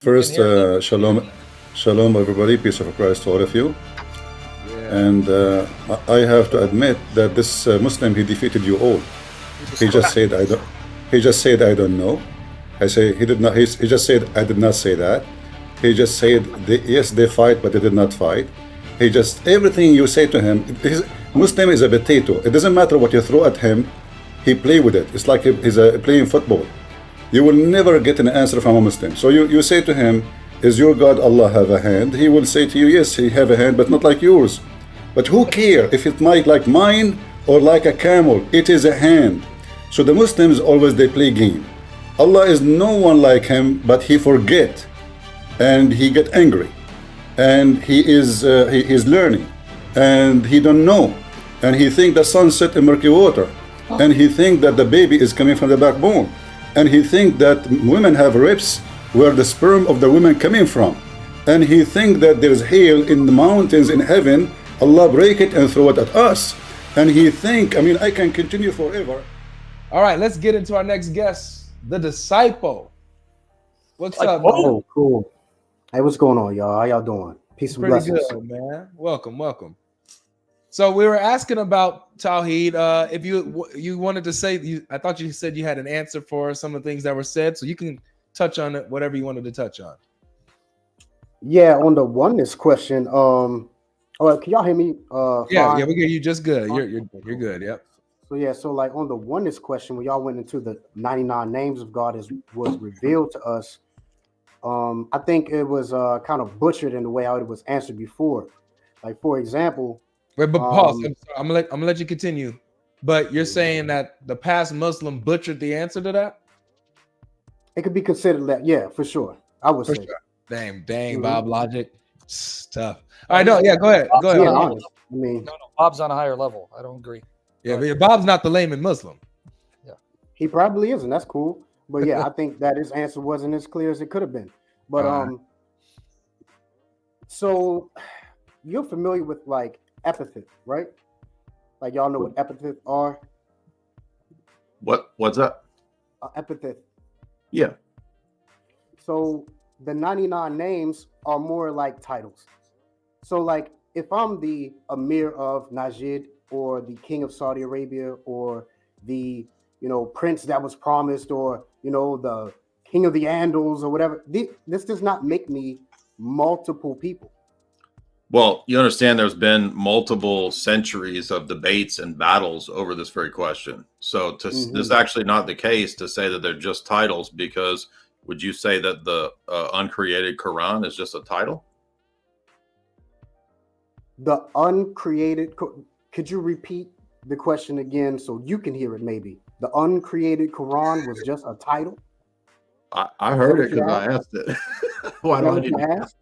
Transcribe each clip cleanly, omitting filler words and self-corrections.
First, shalom, everybody. Peace of Christ to all of you. Yeah. And I have to admit that this Muslim, he defeated you all. He just said I don't. He just said I don't know. I say he did not. He just said I did not say that. He just said yes, they fight, but they did not fight. He just everything you say to him. Muslim is a potato. It doesn't matter what you throw at him. He play with it. It's like he's playing football. You will never get an answer from a Muslim. So you say to him, is your God Allah have a hand? He will say to you, yes, he have a hand, but not like yours. But who care if it might like mine or like a camel? It is a hand. So the Muslims always they play game. Allah is no one like him, but he forget and he get angry and he is learning and he don't know and he think the sun set in murky water and he think that the baby is coming from the backbone. And he think that women have ribs where the sperm of the women coming from. And he think that there's hail in the mountains in heaven. Allah break it and throw it at us. And he think, I mean, I can continue forever. All right, let's get into our next guest, the disciple. What's up, man? Oh, cool. Hey, what's going on, y'all? How y'all doing? Peace and Pretty blessings. good, man. Welcome. So we were asking about Tawheed. If you wanted to say, I thought you said you had an answer for some of the things that were said, so you can touch on it, whatever you wanted to touch on. Yeah, on the oneness question. All right, can y'all hear me? Yeah, fine? we hear you just good. You're good. Yep. So like on the oneness question, when y'all went into the 99 names of God was revealed to us, I think it was kind of butchered in the way how it was answered before. Like for example. Wait, but pause. I'm gonna let you continue. But you're saying that the past Muslim butchered the answer to that? It could be considered that, yeah, for sure. I would say. Sure. Dang, Bob Logic. It's tough. All right, no, yeah, go ahead. Yeah, honest. I mean, no, Bob's on a higher level. I don't agree. Yeah, but Bob's not the layman Muslim. Yeah, he probably isn't. That's cool. But yeah, I think that his answer wasn't as clear as it could have been. But so you're familiar with like epithet, right? Like y'all know what epithet are? What's that? Epithet. Yeah. So the 99 names are more like titles. So like if I'm the Emir of Najd or the King of Saudi Arabia or the prince that was promised or the King of the Andals or whatever, this does not make me multiple people. Well, you understand there's been multiple centuries of debates and battles over this very question. So this is actually not the case to say that they're just titles, because would you say that the uncreated Quran is just a title? The uncreated, could you repeat the question again so you can hear it maybe? The uncreated Quran was just a title? I heard it because I asked it. Why don't you ask?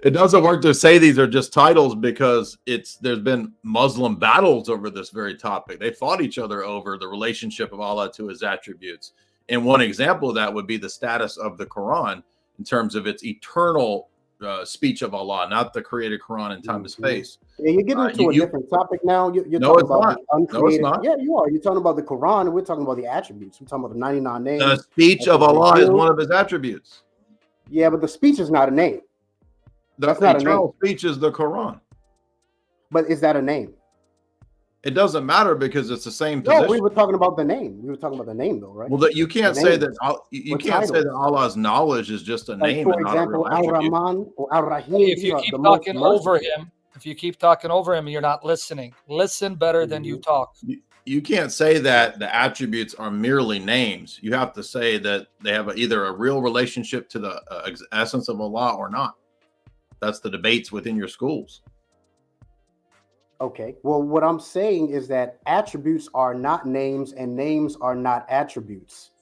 It doesn't work to say these are just titles, because there's been Muslim battles over this very topic. They fought each other over the relationship of Allah to his attributes. And one example of that would be the status of the Quran in terms of its eternal speech of Allah, not the created Quran in time and space. Yeah, you're getting into a different topic now. You're no, talking about the uncreated. No, it's not. Yeah, you are. You're talking about the Quran, and we're talking about the attributes. We're talking about the 99 names. The speech of Allah is one of his attributes. Yeah, but the speech is not a name. That's not eternal speech is the Quran. But is that a name? It doesn't matter because it's the same position. No, we were talking about the name. We were talking about the name, though, right? Well, that you can't say that you can't say that Allah's knowledge is just a name. For example, Al-Rahman or Al-Rahim. If you keep talking over him, you're not listening. Listen better than you talk. You can't say that the attributes are merely names. You have to say that they have either a real relationship to the essence of Allah or not. That's the debates within your schools. Okay. Well, what I'm saying is that attributes are not names and names are not attributes.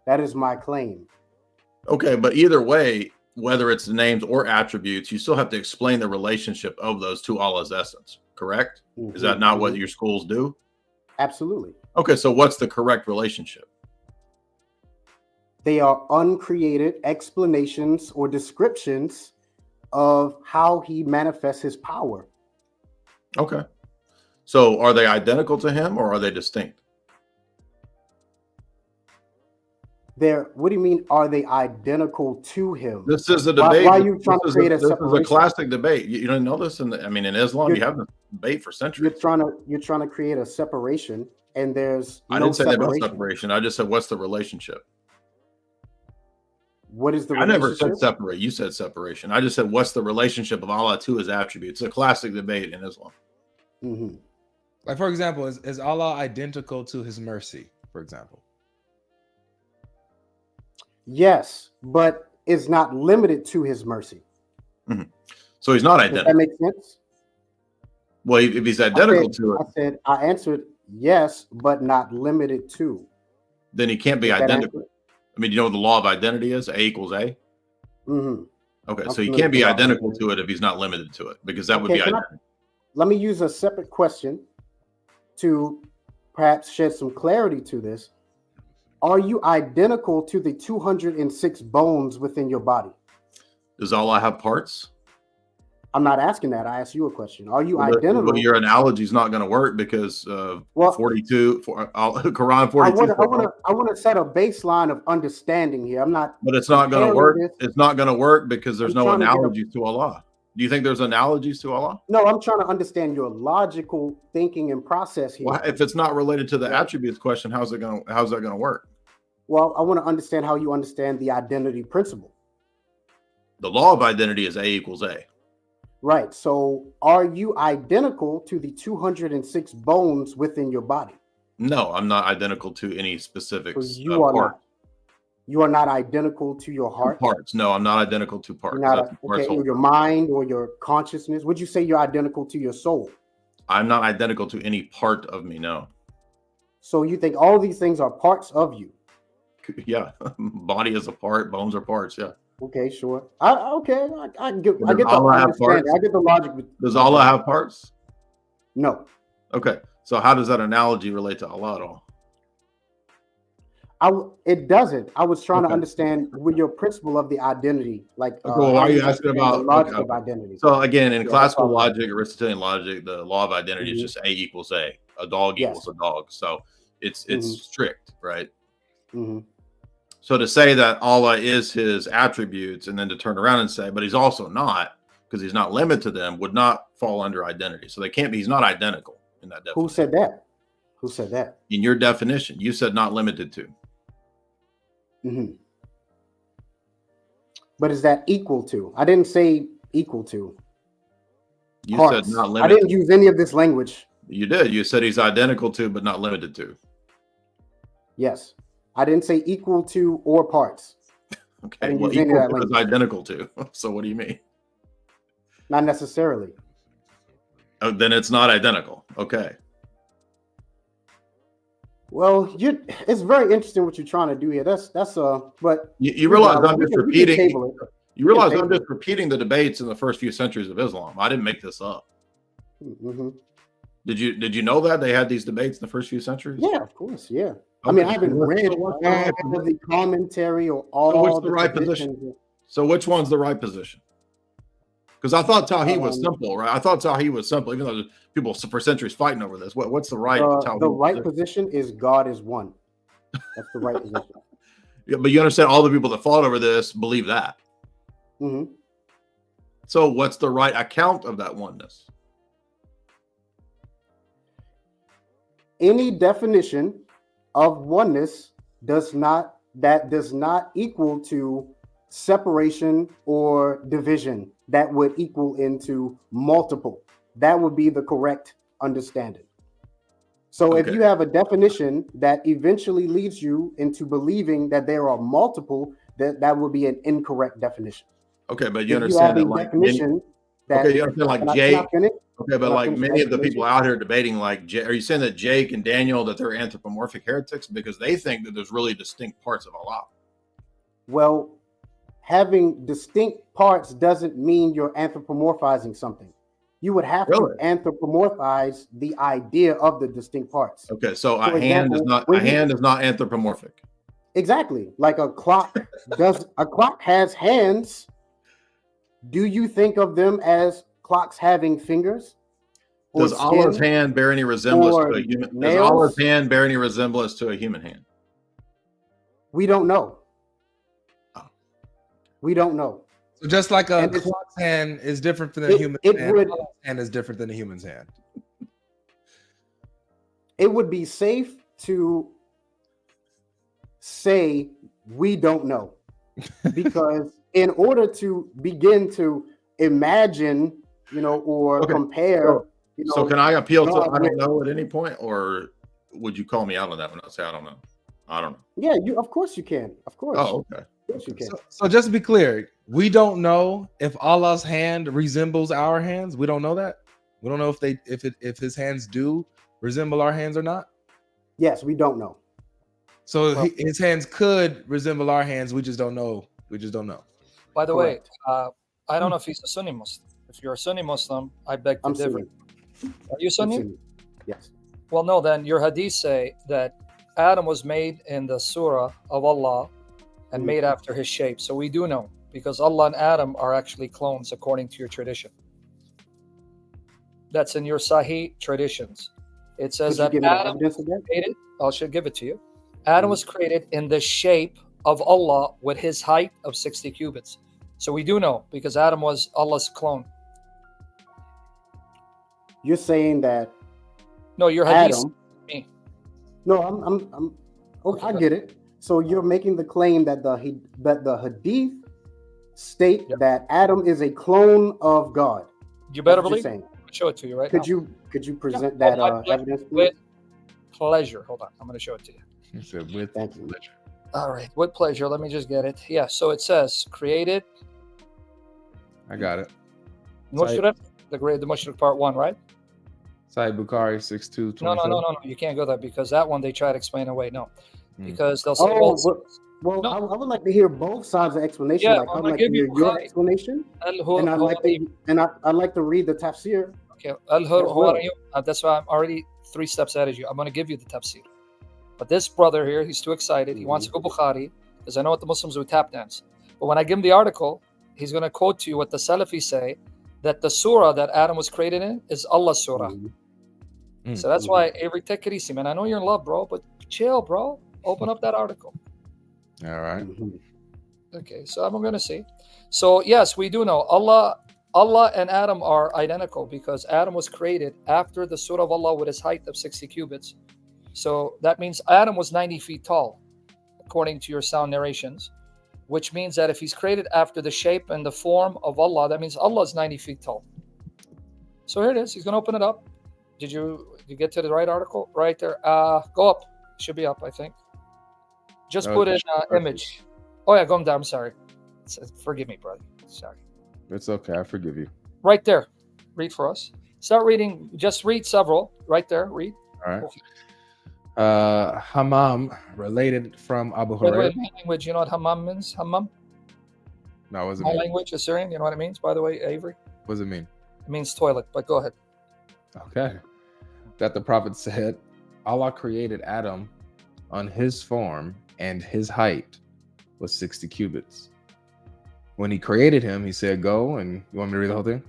That is my claim. Okay, but either way, whether it's names or attributes, you still have to explain the relationship of those to Allah's essence, correct? Is that not what your schools do? Absolutely. Okay, so what's the correct relationship? They are uncreated explanations or descriptions of how he manifests his power. Okay. So are they identical to him or are they distinct? What do you mean? Are they identical to him? This is a Why debate. are you trying to create a This is a separation? classic debate. You don't know this in Islam. You have this debate for centuries. You're trying to create a separation, and there's I no didn't say there was separation. separation. I just said, what's the relationship? What is the I never relationship? said separate. You said separation. I just said, what's the relationship of Allah to his attributes? It's a classic debate in Islam. Mhm. Like, for example, is Allah identical to his mercy, for example? Yes, but it's not limited to his mercy. So he's not Does that identical. make sense? Well, if he's identical to it, I answered yes, but not limited to. then he can't be Is that identical. I mean, you know what the law of identity is? A equals A. Mm-hmm. Okay, I'm so he familiar can't be with the law of identical identity. to it if he's not limited to it, because that would Okay, be can I- identical. Let me use a separate question to perhaps shed some clarity to this. Are you identical to the 206 bones within your body? Does Allah have parts? I'm not asking that. I asked you a question. Are you Well, identical? your analogy is not going to work because Well, 42, Quran 42. I want to set a baseline of understanding here. I'm not. But it's not going to comparing work. this. It's not going to work because there's I'm no trying to get a- analogies to Allah. Do you think there's analogies to Allah? No, I'm trying to understand your logical thinking and process here. Well, if it's not related to the attributes question, how's that going to work? Well, I want to understand how you understand the identity principle. The law of identity is A equals A. Right. So are you identical to the 206 bones within your body? No, I'm not identical to any specifics. So you are not. You are not identical to your heart. Parts. No, I'm not identical to parts. You're not That's parts okay, whole. or your mind or your consciousness. Would you say you're identical to your soul? I'm not identical to any part of me. No. So you think all these things are parts of you? Yeah, body is a part, bones are parts. Yeah. Okay, sure. I get the Allah have understanding. parts? I get the logic. Does Allah have parts? No. Okay. So how does that analogy relate to Allah at all? It doesn't. I was trying to Okay. understand with your principle of the identity, like Okay, well, why are you how asking understand about the logic okay. of identity? So again, in Yeah, classical that's all. logic, Aristotelian logic, the law of identity is Mhm. just A equals A. A dog Yes. equals a dog. So it's Mhm. strict, right? Mhm. So to say that Allah is his attributes and then to turn around and say, but he's also not, because he's not limited to them, would not fall under identity. So they can't be, he's not identical in that definition. Who said that? Who said that? In your definition, you said not limited to. Mhm. But is that equal to? I didn't say equal to. You Parts. said not I limited. didn't use any of this language. You did. You said he's identical to, but not limited to. Yes. I didn't say equal to or parts. Okay. didn't Well, use any of equal that to is language. identical to. So what do you mean? Not necessarily. Oh, then it's not identical. Okay. Well, it's very interesting what you're trying to do here. But You realize I'm we just can repeating. table it. You realize I'm table just repeating the debates in the first few centuries of Islam. I didn't make this up. Mhm. Did you know that they had these debates in the first few centuries? Yeah, of course. Yeah. I mean, I haven't read all of the commentary or all what's the right positions. So which one's the right position? Because I thought Tawheed was simple, right? I thought Tawheed was simple, even though there's people for centuries fighting over this. What's the right Tawheed? The right position is God is one. That's the right position. Yeah, but you understand all the people that fought over this believe that. hmm So what's the right account of that oneness? Any definition of oneness does not equal to separation or division. That would equal into multiple. That would be the correct understanding. So if Okay. you have a definition that eventually leads you into believing that there are multiple, that would be an incorrect definition. Okay, but you If understand you that have a like definition that okay, you understand like can I Jake. finish? Okay, but Can I like finish many my of the people explanation? out here debating, like, are you saying that Jake and Daniel that they're anthropomorphic heretics because they think that there's really distinct parts of Allah? Well, having distinct parts doesn't mean you're anthropomorphizing something. You would have Really? to anthropomorphize the idea of the distinct parts. Okay, so For a hand is example, not when you- anthropomorphic. Exactly. Like a clock a clock has hands. Do you think of them as clocks having fingers? Or Does Allah's skin? hand bear any resemblance or to a human? Does nails? Allah's hand bear any resemblance to a human hand? We don't know. Oh. We don't know. So just like a And it's- clock's hand is different than a It- human's it hand, would- Allah's hand is different than a human's hand. It would be safe to say we don't know, because in order to begin to imagine, or Okay, compare, So can I appeal to God I don't with- know at any point, or would you call me out on that when I say I don't know? I don't know. Yeah, of course you can. Of course. Oh, okay. Of course you can. So just to be clear, we don't know if Allah's hand resembles our hands. We don't know that. We don't know if his hands do resemble our hands or not. Yes, we don't know. So Well- his hands could resemble our hands. We just don't know. We just don't know. By the Correct. way, I don't know if he's a Sunni Muslim. If you're a Sunni Muslim, I beg to I'm differ. Sunni. Are you I'm Sunni? Sunni. Yes. Well, no, then your hadith say that Adam was made in the surah of Allah and Mhm. made after his shape. So we do know, because Allah and Adam are actually clones according to your tradition. That's in your Sahih traditions. It says Could you that give me the Adam evidence of that? created, I should give it to you. Adam was created in the shape of Allah with his height of 60 cubits. So we do know, because Adam was Allah's clone. You're saying that No, your hadith. Adam. me. No, I'm. Oh, I get it. So you're making the claim that the hadith state that Adam is a clone of God. You better That's what believe. you're It. saying. I'll show it to you right Could now. you present Yeah. that Oh, my evidence, please? With pleasure. Hold on. I'm going to show it to you. He said with Thank you. pleasure. All right. With pleasure. Let me just get it. Yeah. So it says created I got it. Mushrik, the Mushrik part 1, right? Sahih Bukhari 6227. No. You can't go there, because that one they try to explain away. No. Hmm. Because they'll say, Oh, well, well, No. I would like to hear both sides of the explanation. Yeah, like I'm I'd gonna like to give hear you your Bukhari. explanation, Al-Hu- and I'd like Huwari- to I'd like to read the tafsir. Okay, well. who are you? That's why I'm already 3 steps ahead of you. I'm going to give you the tafsir. But this brother here, he's too excited. He wants to go Bukhari, because I know what the Muslims would tap dance. But when I give him the article, he's going to quote to you what the Salafis say, that the surah that Adam was created in is Allah's surah. Mhm. So that's why Avery, take it easy, man. I know you're in love, bro, but chill, bro. Open up that article. All right. Mhm. Okay, so I'm going to see. So yes, we do know Allah and Adam are identical, because Adam was created after the surah of Allah with his height of 60 cubits. So that means Adam was 90 feet tall, according to your sound narrations, which means that if he's created after the shape and the form of Allah, that means Allah is 90 feet tall. So here it is. He's going to open it up. Did you get to the right article? Right there. Go up. Should be up, I think. Just put in image. Oh, yeah, go down. I'm sorry. Forgive me, brother. Sorry. It's okay. I forgive you. Right there. Read for us. Start reading. Just read several. Right there. Read. All right. Hammam, related from Abu By the way, Hurairah. my language, you know what hammam means? Hammam? No, what does it My mean? language, Assyrian. You know what it means, by the way, Avery? What does it mean? It means toilet, but go ahead. Okay. That the prophet said, Allah created Adam on his form, and his height was 60 cubits. When he created him, he said, go, and you want me to read the whole thing?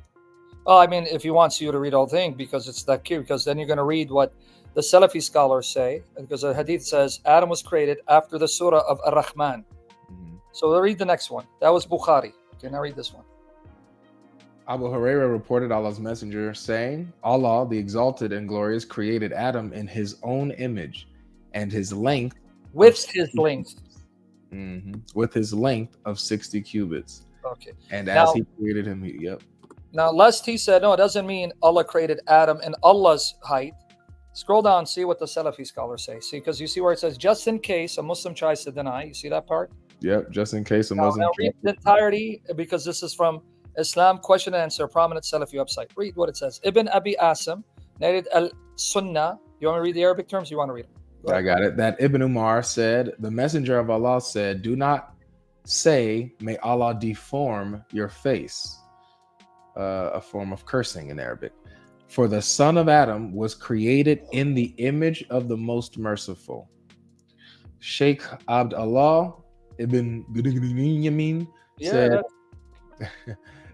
Oh, I mean, if he wants you to read the whole thing, because it's that cute, because then you're going to read what the Salafi scholars say, because the hadith says Adam was created after the surah of Ar-Rahman. Mhm. So we'll read the next one. That was Bukhari. Okay, now read this one. Abu Hurairah reported Allah's messenger saying, Allah, the exalted and glorious, created Adam in his own image, and his length With his length. with his length of 60 cubits. Okay. And Now- as he created him, yep. Now, lest he said, no, it doesn't mean Allah created Adam in Allah's height. Scroll down, see what the Salafi scholars say. See, because you see where it says, just in case a Muslim tries to deny. You see that part? Yep, just in case a Now Muslim. read the entirety, because this is from Islam Question and Answer, prominent Salafi website. Read what it says. Ibn Abi Asim, narrated al-Sunnah. You want me to read the Arabic terms? You want to read them? I got it. That Ibn Umar said, the messenger of Allah said, do not say, may Allah deform your face. A form of cursing in Arabic. For the son of Adam was created in the image of the most merciful. Sheikh Abd Allah ibn Yamin said,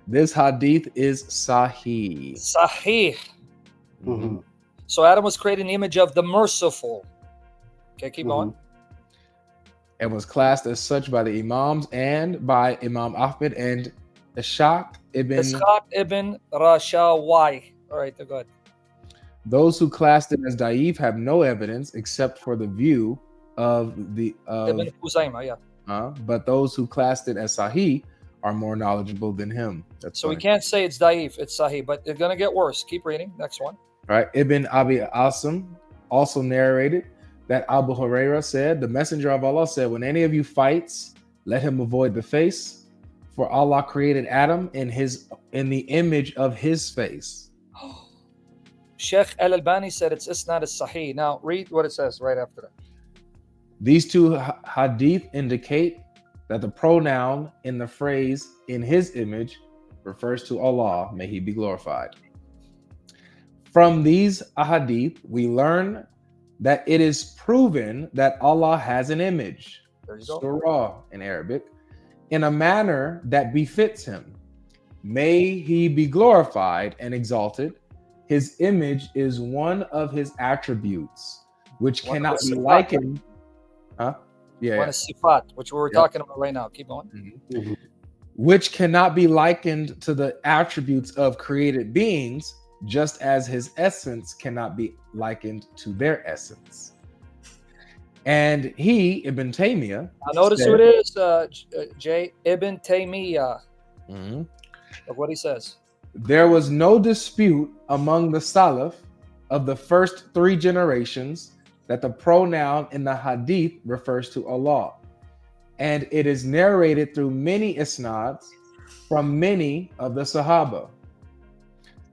this hadith is sahih. Sahih. Mhm. So Adam was created in the image of the merciful. Okay, keep going. and was classed as such by the Imams and by Imam Ahmad and Ishaq ibn. Ishaq ibn Rashawai. All right, go ahead. Those who classed it as Da'if have no evidence except for the view of the Ibn Khuzaimah, yeah. but those who classed it as Sahih are more knowledgeable than him. That's So funny. we can't say it's Da'if, it's Sahih, but it's gonna get worse. Keep reading. Next one. Right. Ibn Abi Asim also narrated that Abu Huraira said, the Messenger of Allah said, when any of you fights, let him avoid the face, for Allah created Adam in the image of his face. Sheikh Al-Albani said it's Isnad as-Sahih. Now read what it says right after that. These two hadith indicate that the pronoun in the phrase in his image refers to Allah, may he be glorified. From these ahadith, we learn that it is proven that Allah has an image, There you go. surah in Arabic, in a manner that befits him. May he be glorified and exalted. His image is one of his attributes, which One of cannot his be sifat. likened. Huh? Yeah. One is Sifat, which we were talking about right now. Keep going. Mhm. Which cannot be likened to the attributes of created beings, just as his essence cannot be likened to their essence. And he, Ibn Taymiyyah, Now notice who it is, Jay. Ibn Taymiyyah. Mhm. Look what he says. There was no dispute among the Salaf of the first 3 generations that the pronoun in the hadith refers to Allah. And it is narrated through many isnads from many of the Sahaba.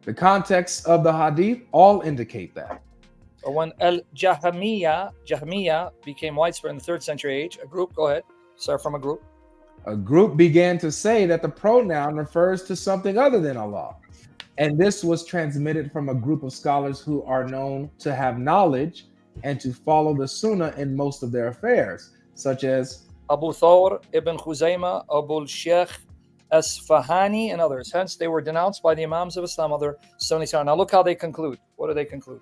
The context of the hadith all indicate that. But when Jahmiyyah became widespread in the 3rd century age, a group, go ahead, start from a group. A group began to say that the pronoun refers to something other than Allah. And this was transmitted from a group of scholars who are known to have knowledge and to follow the Sunnah in most of their affairs, such as Abu Thawr, Ibn Khuzaimah, Abu al-Sheikh, Asfahani, and others. Hence, they were denounced by the Imams of Islam, other Sunni scholars. Now look how they conclude. What do they conclude?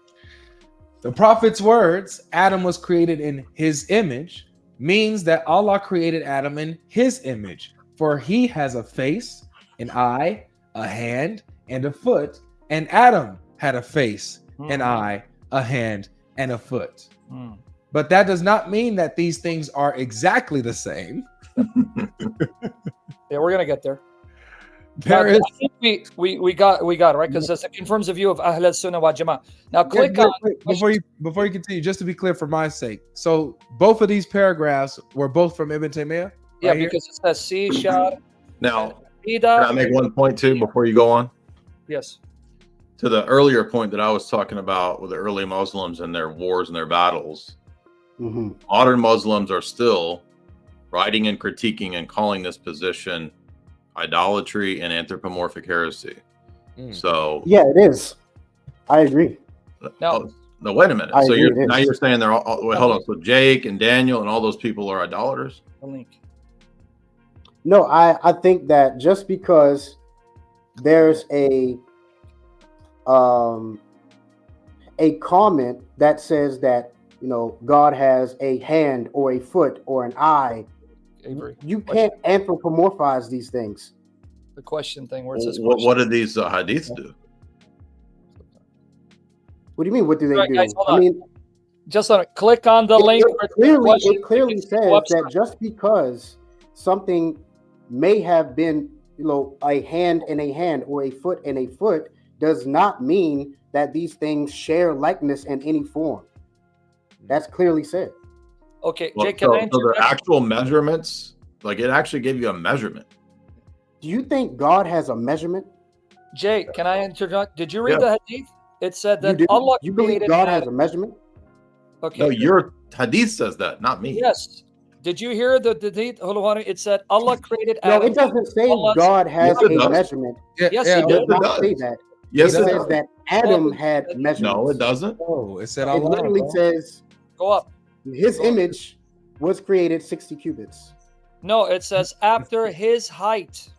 the Prophet's words, Adam was created in his image, means that Allah created Adam in his image, for he has a face, an eye, a hand, and a foot, and Adam had a face, an eye, a hand, and a foot. But that does not mean that these things are exactly the same. Yeah, we're gonna get there. There Now, is I think we got it right, because it confirms the view of Ahl Sunnah wal Jama'ah. Now click on before you continue, just to be clear for my sake. So both of these paragraphs were both from Ibn Taymiyyah? yeah, right here? because it says C Shar Now, Ida. can I make one point too before you go on? Yes. To the earlier point that I was talking about with the early Muslims and their wars and their battles, modern Muslims are still writing and critiquing and calling this position idolatry and anthropomorphic heresy. So yeah, it is. I agree. Now, no, wait a minute. I So agree, it is. now you're saying they're all wait, hold on. So Jake and Daniel and all those people are idolaters? the link. No, I think that just because there's a comment that says that, you know, God has a hand or a foot or an eye, Avery. you can't anthropomorphize these things. The question thing where it says What do these hadiths do? What do you mean? What do they Right, do? guys, hold I on. mean, click on the link. where it says it clearly says website. that just because something may have been, you know, a hand and a hand or a foot and a foot does not mean that these things share likeness in any form. That's clearly said. Okay, Well, Jake, can so, I so interject? the actual measurements, like it actually gave you a measurement. Do you think God has a measurement? Jay, can I interject? Did you read Yeah. the hadith? It said You, that do? Allah You believe created God has a Adam. measurement? Okay. No, your hadith says that, not me. Yes. Did you hear the hadith? Hold on. It said Allah created No, Adam. it doesn't say Allah- God has Yes, it a does. measurement. Yes, yeah, it It does. does it not does. say that. Yes, it it says does. that Adam No, had measurements. No, it doesn't. Oh, it said It Allah. literally bro. says Go up. his image was created 60 cubits. No, it says after his height.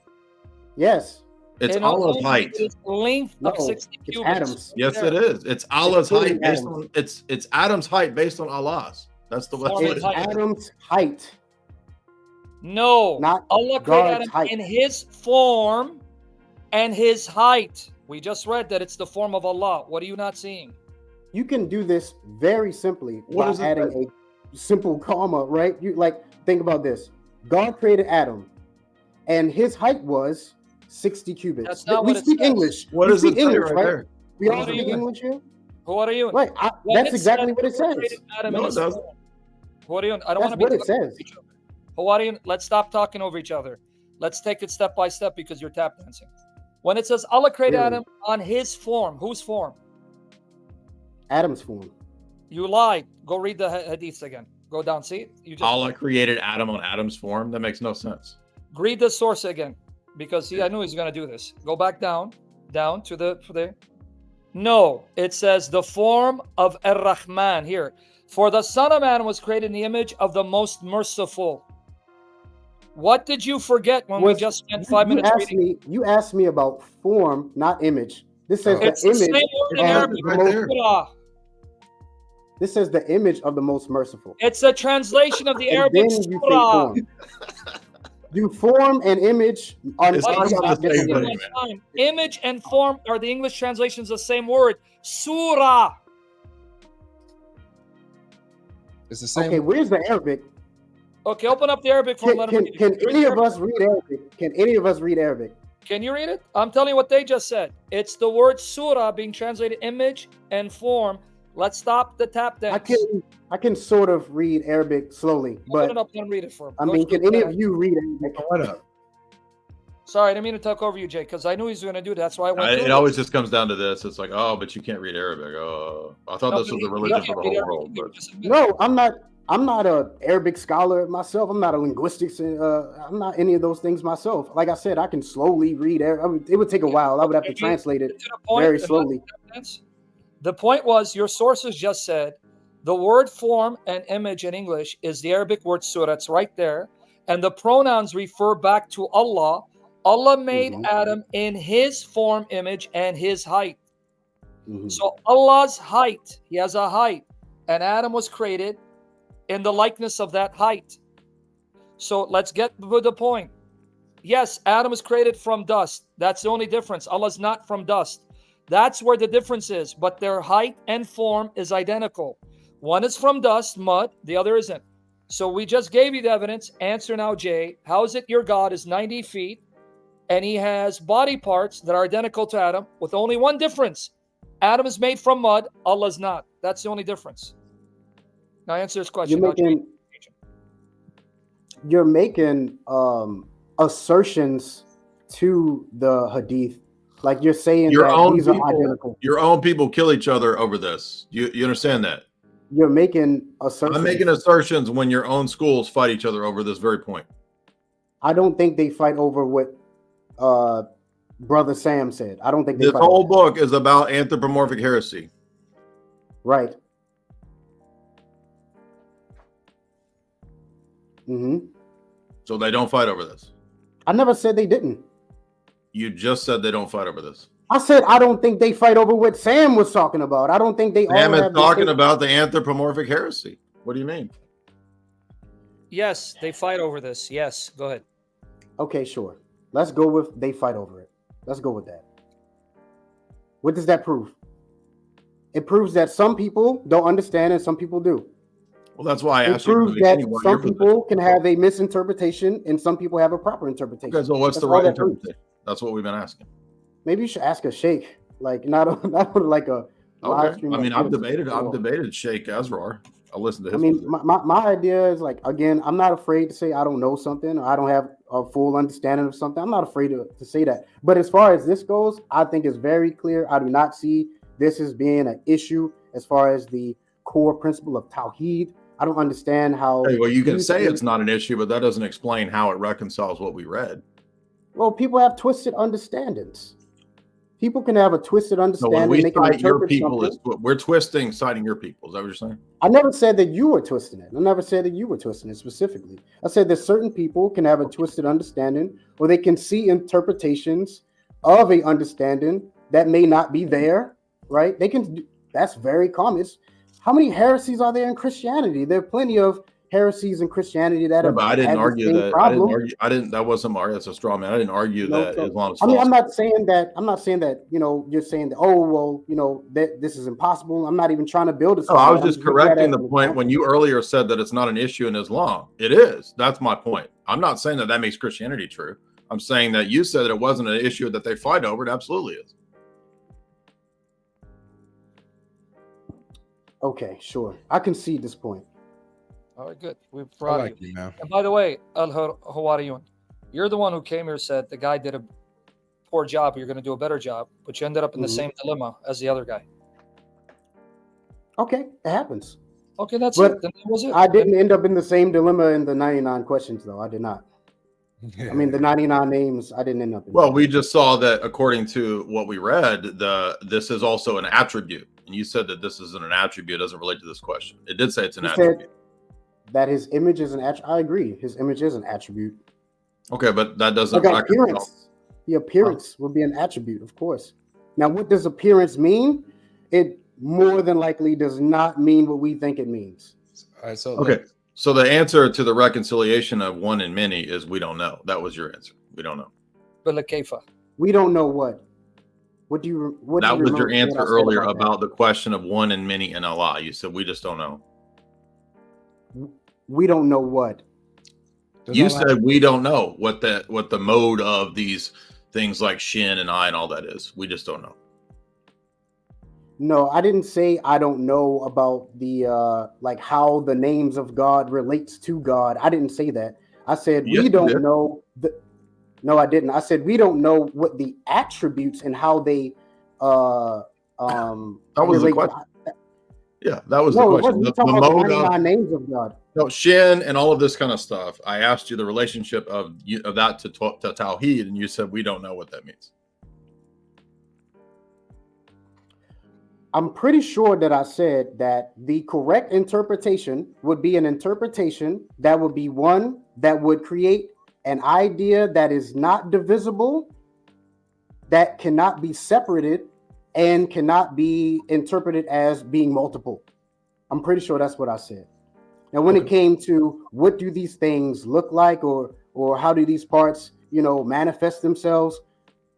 Yes. It's And Allah's only height. his length No, of 60 it's cubits. Adam's. Yes, There. it is. It's Allah's clearly height based Adam's. on it's Adam's height based on Allah's. That's the Form way and it is. height. Adam's height No. Not Allah created God's Adam height. in his form and his height. We just read that it's the form of Allah. What are you not seeing? You can do this very simply What by does it adding a simple comma, right? You like think about this. God created Adam, and his height was 60 cubits. That's not we what it speak says. English. What we does it speak say English, right right? there? We all What are speak you- English here. Who are you? Right. When That's it exactly says what it Allah says. created Adam No, in it his doesn't. form. Who are you? I don't That's want to be what it talking over says. each other. Who are you? Let's stop talking over each other. Let's take it step by step because you're tap dancing. When it says Allah created Really? Adam on his form, whose form? Adam's form. You lied. Go read the hadiths again. Go down. See? You just Allah created Adam on Adam's form. That makes no sense. read the source again. Because see, I knew he was gonna do this. Go back down to the No, it says the form of Ar-Rahman here. For the Son of Man was created in the image of the most merciful. What did you forget when we just spent 5 minutes reading? You asked me about form, not image. This says It's the the same image. word in of Arabic. the right most- there. Surah. This says the image of the most merciful. It's a translation of the And Arabic then you say surah. form. Do form and image are It's not not the same different thing. words. Image and form are the English translations of the same word. Surah. It's the same. Okay, where's the Arabic? Okay, open up the Arabic form. Let 'em read it. Can Read any the of us read Arabic? Can any of us read Arabic? Can you read it? I'm telling you what they just said. It's the word surah being translated image and form. Let's stop the tap dance. I can sort of read Arabic slowly, Open but it up and read it for him. I Go mean, straight can any to of that. you read Arabic? What up? Sorry, I didn't mean to talk over you, Jay, because I knew he was going to do that. That's why I went through It always just comes down to this. It's like, oh, but you can't read Arabic. Oh, I thought No, this but was a he- religion he for the can't read whole Arabic. world. But Just admit it. No, I'm not a Arabic scholar myself. I'm not a linguistics. I'm not any of those things myself. Like I said, I can slowly read Arabic. It would take a while. I would have to Okay, translate it To the point, very and slowly. that's- The point was your sources just said the word form and image in English is the Arabic word surah. It's right there. And the pronouns refer back to Allah. Allah made Mhm. Adam in his form, image, and his height. Mhm. So Allah's height, he has a height. And Adam was created in the likeness of that height. So let's get to the point. Yes, Adam was created from dust. That's the only difference. Allah's not from dust. That's where the difference is. But their height and form is identical. One is from dust, mud. The other isn't. So we just gave you the evidence. Answer now, Jay. How is it your God is 90 feet and he has body parts that are identical to Adam with only one difference? Adam is made from mud. Allah's not. That's the only difference. Now answer this question. You're making assertions to the hadith, like you're saying Your that own these people. are identical. your own people kill each other over this. You understand that? You're making assertions. I'm making assertions when your own schools fight each other over this very point. I don't think they fight over what Brother Sam said. I don't think they This fight whole over that. book is about anthropomorphic heresy. Right. So they don't fight over this. I never said they didn't. You just said they don't fight over this. I said I don't think they fight over what Sam was talking about. I don't think they all Sam is have talking distinct- about the anthropomorphic heresy. What do you mean? Yes, they fight over this. Yes, go ahead. Okay, sure. Let's go with they fight over it. Let's go with that. What does that prove? It proves that some people don't understand and some people do. Well, that's why I It asked you. proves from the that beginning what some your people position can was. have a misinterpretation and some people have a proper interpretation. Okay, so what's That's the all right that proves. interpretation? That's what we've been asking. Maybe you should ask a sheikh, like not on like a live Okay. stream. I mean, like I've this. debated Sheikh Azrar. I listened to I his mean, position. my idea is like, again, I'm not afraid to say I don't know something or I don't have a full understanding of something. I'm not afraid to say that. But as far as this goes, I think it's very clear. I do not see this as being an issue as far as the core principle of Tawheed. I don't understand how. Hey, well, you can say think- it's not an issue, but that doesn't explain how it reconciles what we read. Well, people have twisted understandings. People can have a twisted So understanding. when we They can cite your interpret people, something. we're twisting, citing your people. Is that what you're saying? I never said that you were twisting it. I never said that you were twisting it specifically. I said that certain people can have a twisted understanding, or they can see interpretations of a understanding that may not be there. Right? They can. That's very common. How many heresies are there in Christianity? There are plenty of heresies in Christianity that Yeah, have but I didn't had the argue same that. I didn't problem. argue. I didn't. That wasn't my. That's a straw man. I didn't argue You know, that so Islam is I mean, false. I'm not saying that. I'm not saying that. You know, you're saying that. Oh well, you know that this is impossible. I'm not even trying to build it. No, I was I'm just using that correcting as the an point example. when you earlier said that it's not an issue in Islam. It is. That's my point. I'm not saying that that makes Christianity true. I'm saying that you said that it wasn't an issue that they fight over. It absolutely is. Okay, sure. I concede this point. All right, good. We're I proud like of you. you, man. And by the way, Hawariyun, you're the one who came here said the guy did a poor job. You're going to do a better job, but you ended up in the same dilemma as the other guy. Okay, it happens. Okay, that's But it. Then that was it. I didn't end up in the same dilemma in the 99 questions, though. I did not. I mean, the 99 names, I didn't end up in. Well, we just saw that according to what we read, this is also an attribute. And you said that this isn't an attribute, doesn't relate to this question. It did say it's an He attribute. said that his image is an attribute. I agree. His image is an attribute. Okay, but that doesn't Like reconcile. appearance. The appearance would be an attribute, of course. Now, what does appearance mean? It more than likely does not mean what we think it means. All right, so Okay. So the answer to the reconciliation of one and many is we don't know. That was your answer. We don't know. But like Kaifa. We don't know what. What do you? What do That you was your remember what answer I said earlier about that? about the question of one and many in Allah. You said we just don't know. We don't know what. You said we don't know what the mode of these things like shin and I and all that is. We just don't know. No, I didn't say I don't know about the like how the names of God relates to God. I didn't say that. I said Yes, we you don't did. know the. No, I didn't. I said we don't know what the attributes and how they That was the relate. question. Yeah, that was No, the it question. wasn't. The, You talking the about the mode 99 of names of God. no, shin and all of this kind of stuff. I asked you the relationship of that to Tawheed, and you said we don't know what that means. I'm pretty sure that I said that the correct interpretation would be an interpretation that would be one that would create an idea that is not divisible, that cannot be separated, and cannot be interpreted as being multiple. I'm pretty sure that's what I said. Now, when it came to what do these things look like, or how do these parts, manifest themselves,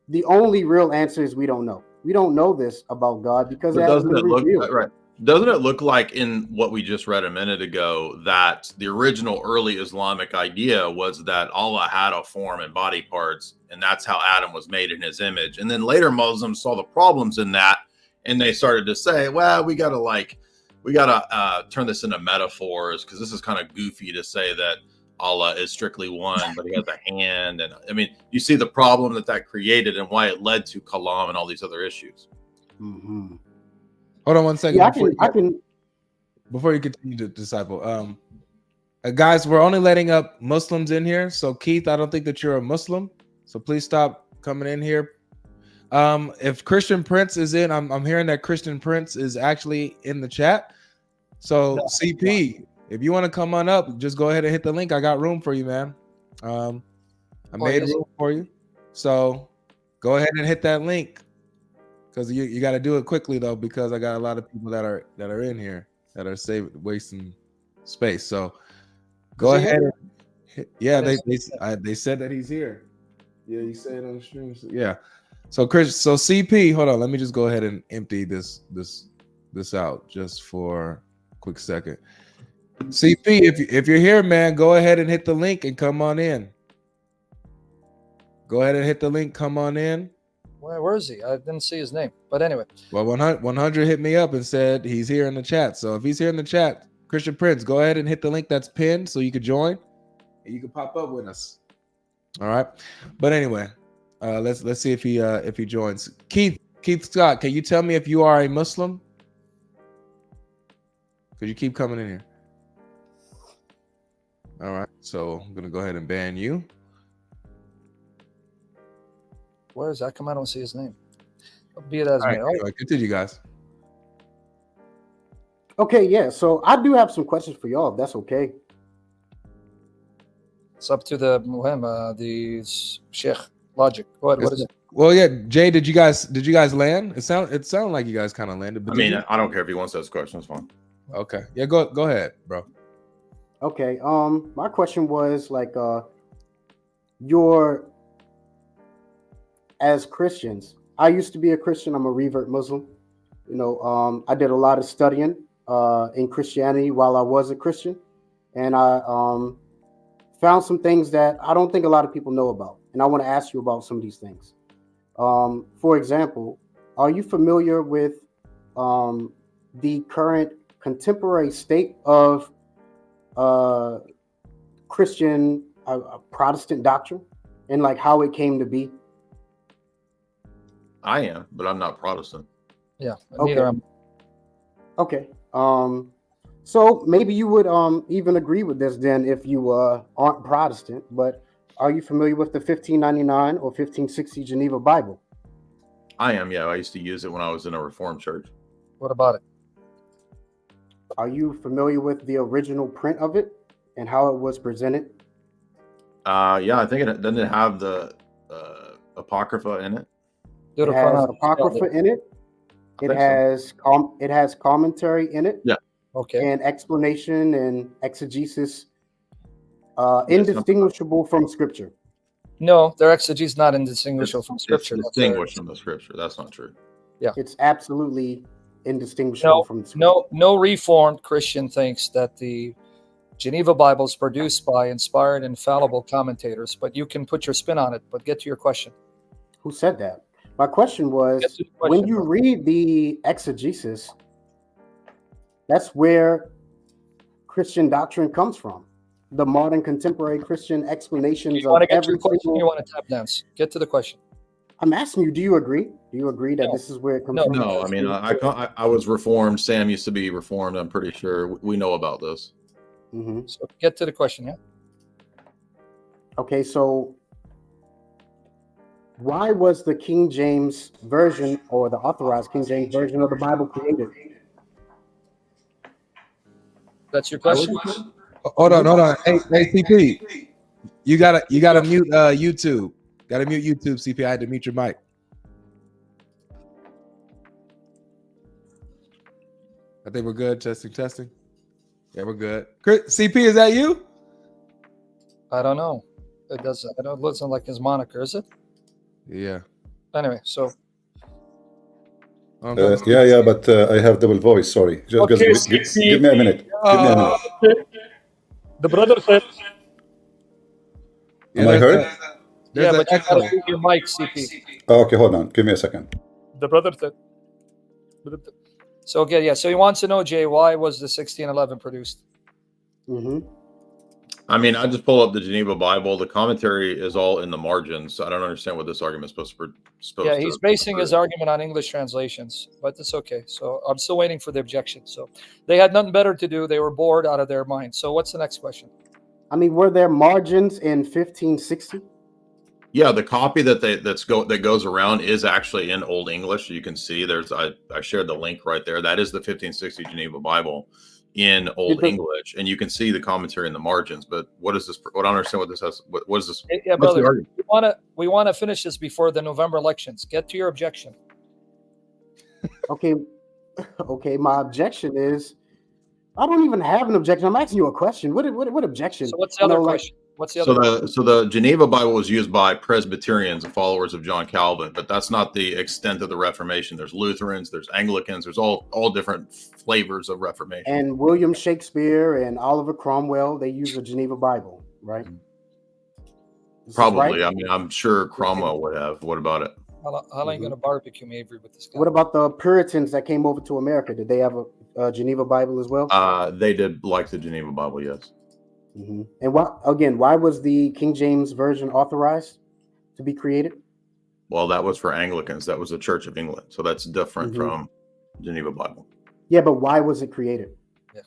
the only real answer is we don't know. We don't know this about God because But it hasn't doesn't been it look revealed. right? Doesn't it look like in what we just read a minute ago that the original early Islamic idea was that Allah had a form and body parts, and that's how Adam was made in his image. And then later Muslims saw the problems in that, and they started to say, well, we gotta turn this into metaphors because this is kind of goofy to say that Allah is strictly one, but he has a hand. And I mean, you see the problem that created and why it led to kalam and all these other issues. Mm-hmm. hold on one second. Yeah, Before you continue to disciple, guys, we're only letting up Muslims in here. So Keith, I don't think that you're a Muslim, so please stop coming in here. If Christian Prince is in, I'm hearing that Christian Prince is actually in the chat. So CP, if you want to come on up, just go ahead and hit the link. I got room for you, man. I made room for you. So go ahead and hit that link. Because you got to do it quickly though, because I got a lot of people that are in here that are wasting space. So go ahead. They said that he's here. Yeah, you said on the stream. So, yeah. So CP, hold on. Let me just go ahead and empty this out just for a quick second. CP, if you're here, man, go ahead and hit the link and come on in. Go ahead and hit the link. Come on in. Where is he? I didn't see his name. But anyway. Well, 100 hit me up and said he's here in the chat. So if he's here in the chat, Christian Prince, go ahead and hit the link that's pinned so you can join and you can pop up with us. All right. But anyway, let's see if he joins. Keith Scott, can you tell me if you are a Muslim? Because you keep coming in here. All right. So I'm gonna go ahead and ban you. Where is that? Come, I don't see his name. Be it as All may. right, anyway, continue, guys. Okay, yeah. So I do have some questions for y'all, if that's okay. It's up to the Sheikh Logic. Go ahead. What is it? Well, yeah, Jay, did you guys land? It sounded like you guys kind of landed. But I mean, I don't care if he wants those questions. Fine. Okay. Yeah, go ahead, bro. Okay. My question was like, your as Christians. I used to be a Christian. I'm a revert Muslim. I did a lot of studying in Christianity while I was a Christian, and I found some things that I don't think a lot of people know about, and I want to ask you about some of these things. For example, are you familiar with the current contemporary state of Christian Protestant doctrine and like how it came to be? I am, but I'm not Protestant. Yeah, Okay. neither am. Okay. So maybe you would even agree with this then if you aren't Protestant, but are you familiar with the 1599 or 1560 Geneva Bible? I am, yeah. I used to use it when I was in a Reformed church. What about it? Are you familiar with the original print of it and how it was presented? Yeah, I think it doesn't it have the Apocrypha in it. It has Apocrypha in it. It has commentary in it. Yeah. Okay. And explanation and exegesis indistinguishable from Scripture. No, their exegesis is not indistinguishable from Scripture. It's distinguished from the Scripture. That's not true. Yeah. It's absolutely indistinguishable from the Scripture. No Reformed Christian thinks that the Geneva Bible is produced by inspired, infallible commentators, but you can put your spin on it. But get to your question. Who said that? My question was, when you read the exegesis, that's where Christian doctrine comes from. The modern contemporary Christian explanations You want to of get to every the question? single... You want to tap dance? Get to the question. I'm asking you, do you agree? Do you agree that this is where it comes from? No, I mean, I was Reformed. Sam used to be Reformed. I'm pretty sure we know about this. Mm-hmm. So get to the question, yeah? Okay, so why was the King James Version or the authorized King James Version of the Bible created? That's your question? Hold on. Hey, CP, you gotta mute YouTube. Gotta mute YouTube, CP. I had to mute your mic. I think we're good. Testing. Yeah, we're good. CP, is that you? I don't know. It doesn't. I don't listen like his moniker, is it? Yeah. Anyway, so. Yeah, but I have double voice. Sorry. Just give me a minute. The brother said. Am I heard? Yeah, but you gotta mute your mic, CP. Okay, hold on. Give me a second. The brother said. So okay, yeah. So he wants to know, Jay, why was the 1611 produced? Mm-hmm. I mean, I just pull up the Geneva Bible. The commentary is all in the margins. I don't understand what this argument is supposed to. Yeah, he's basing his argument on English translations, but it's okay. So I'm still waiting for the objection. So they had nothing better to do. They were bored out of their mind. So what's the next question? I mean, were there margins in 1560? Yeah, the copy that goes around is actually in Old English. You can see I shared the link right there. That is the 1560 Geneva Bible in Old English, and you can see the commentary in the margins. But what is this? What I don't understand what this has. What is this? Yeah, brother, we want to finish this before the November elections. Get to your objection. Okay. My objection is, I don't even have an objection. I'm asking you a question. What objection? So what's the other question? What's the other? So the Geneva Bible was used by Presbyterians and followers of John Calvin, but that's not the extent of the Reformation. There's Lutherans, there's Anglicans, there's all different flavors of Reformation. And William Shakespeare and Oliver Cromwell, they use the Geneva Bible, right? Probably. Right? I mean, I'm sure Cromwell would have. What about it? How ain't gonna barbecue me, Avery, with this guy? What about the Puritans that came over to America? Did they have a Geneva Bible as well? They did like the Geneva Bible, yes. Mm-hmm. And why was the King James Version authorized to be created? Well, that was for Anglicans. That was the Church of England. So that's different from Geneva Bible. Yeah, but why was it created? Yeah.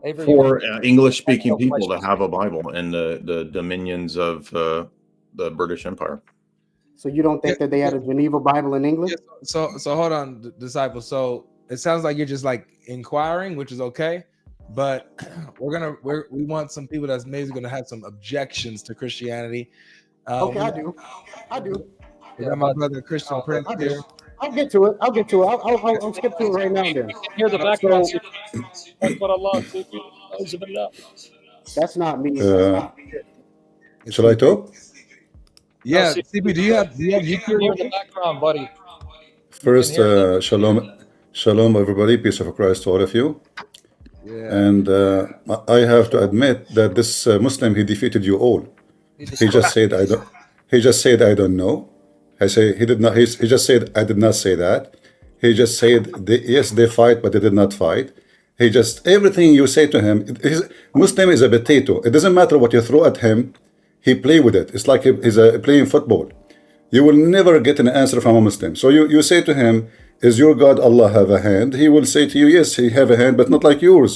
Avery, for English-speaking people to have a Bible in the dominions of the British Empire. So you don't think that they had a Geneva Bible in England? So hold on, disciple. So it sounds like you're just like inquiring, which is okay. But we want some people that's maybe going to have some objections to Christianity. Okay, I do. Yeah, my brother Christian Prince here. I'll get to it. I'll skip to it right now. Then hear the background. That's what Allah. That's not me. Shall I talk? Yeah, No, CP, do you have hear YouTube? in the background, buddy. First, hear shalom, everybody. Peace of Christ to all of you. Yeah. And I have to admit that this Muslim, he defeated you all. He just said I don't. He just said I don't know. I say he did not. He just said I did not say that. He just said yes, they fight, but they did not fight. He just everything you say to him. Muslim is a potato. It doesn't matter what you throw at him. He play with it. It's like he's playing football. You will never get an answer from a Muslim. So you say to him, "Is your God Allah have a hand?" He will say to you, "Yes, he have a hand, but not like yours."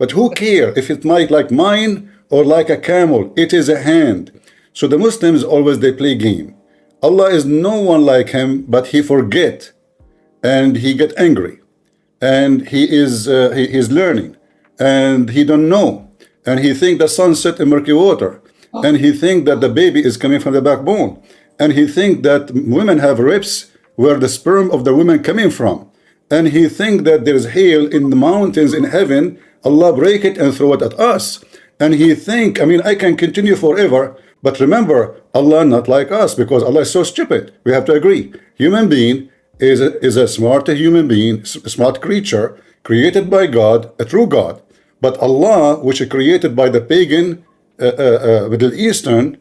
But who care if it might like mine or like a camel? It is a hand. So the Muslims always they play game. Allah is no one like him, but he forget, and he get angry, and he is learning, and he don't know, and he think the sun set in murky water, and he think that the baby is coming from the backbone, and he think that women have ribs where the sperm of the women coming from, and he think that there is hail in the mountains in heaven. Allah break it and throw it at us, and he think, I mean, I can continue forever. But remember, Allah not like us, because Allah is so stupid. We have to agree. Human being is a smart human being, smart creature, created by God, a true God. But Allah, which is created by the pagan Middle Eastern,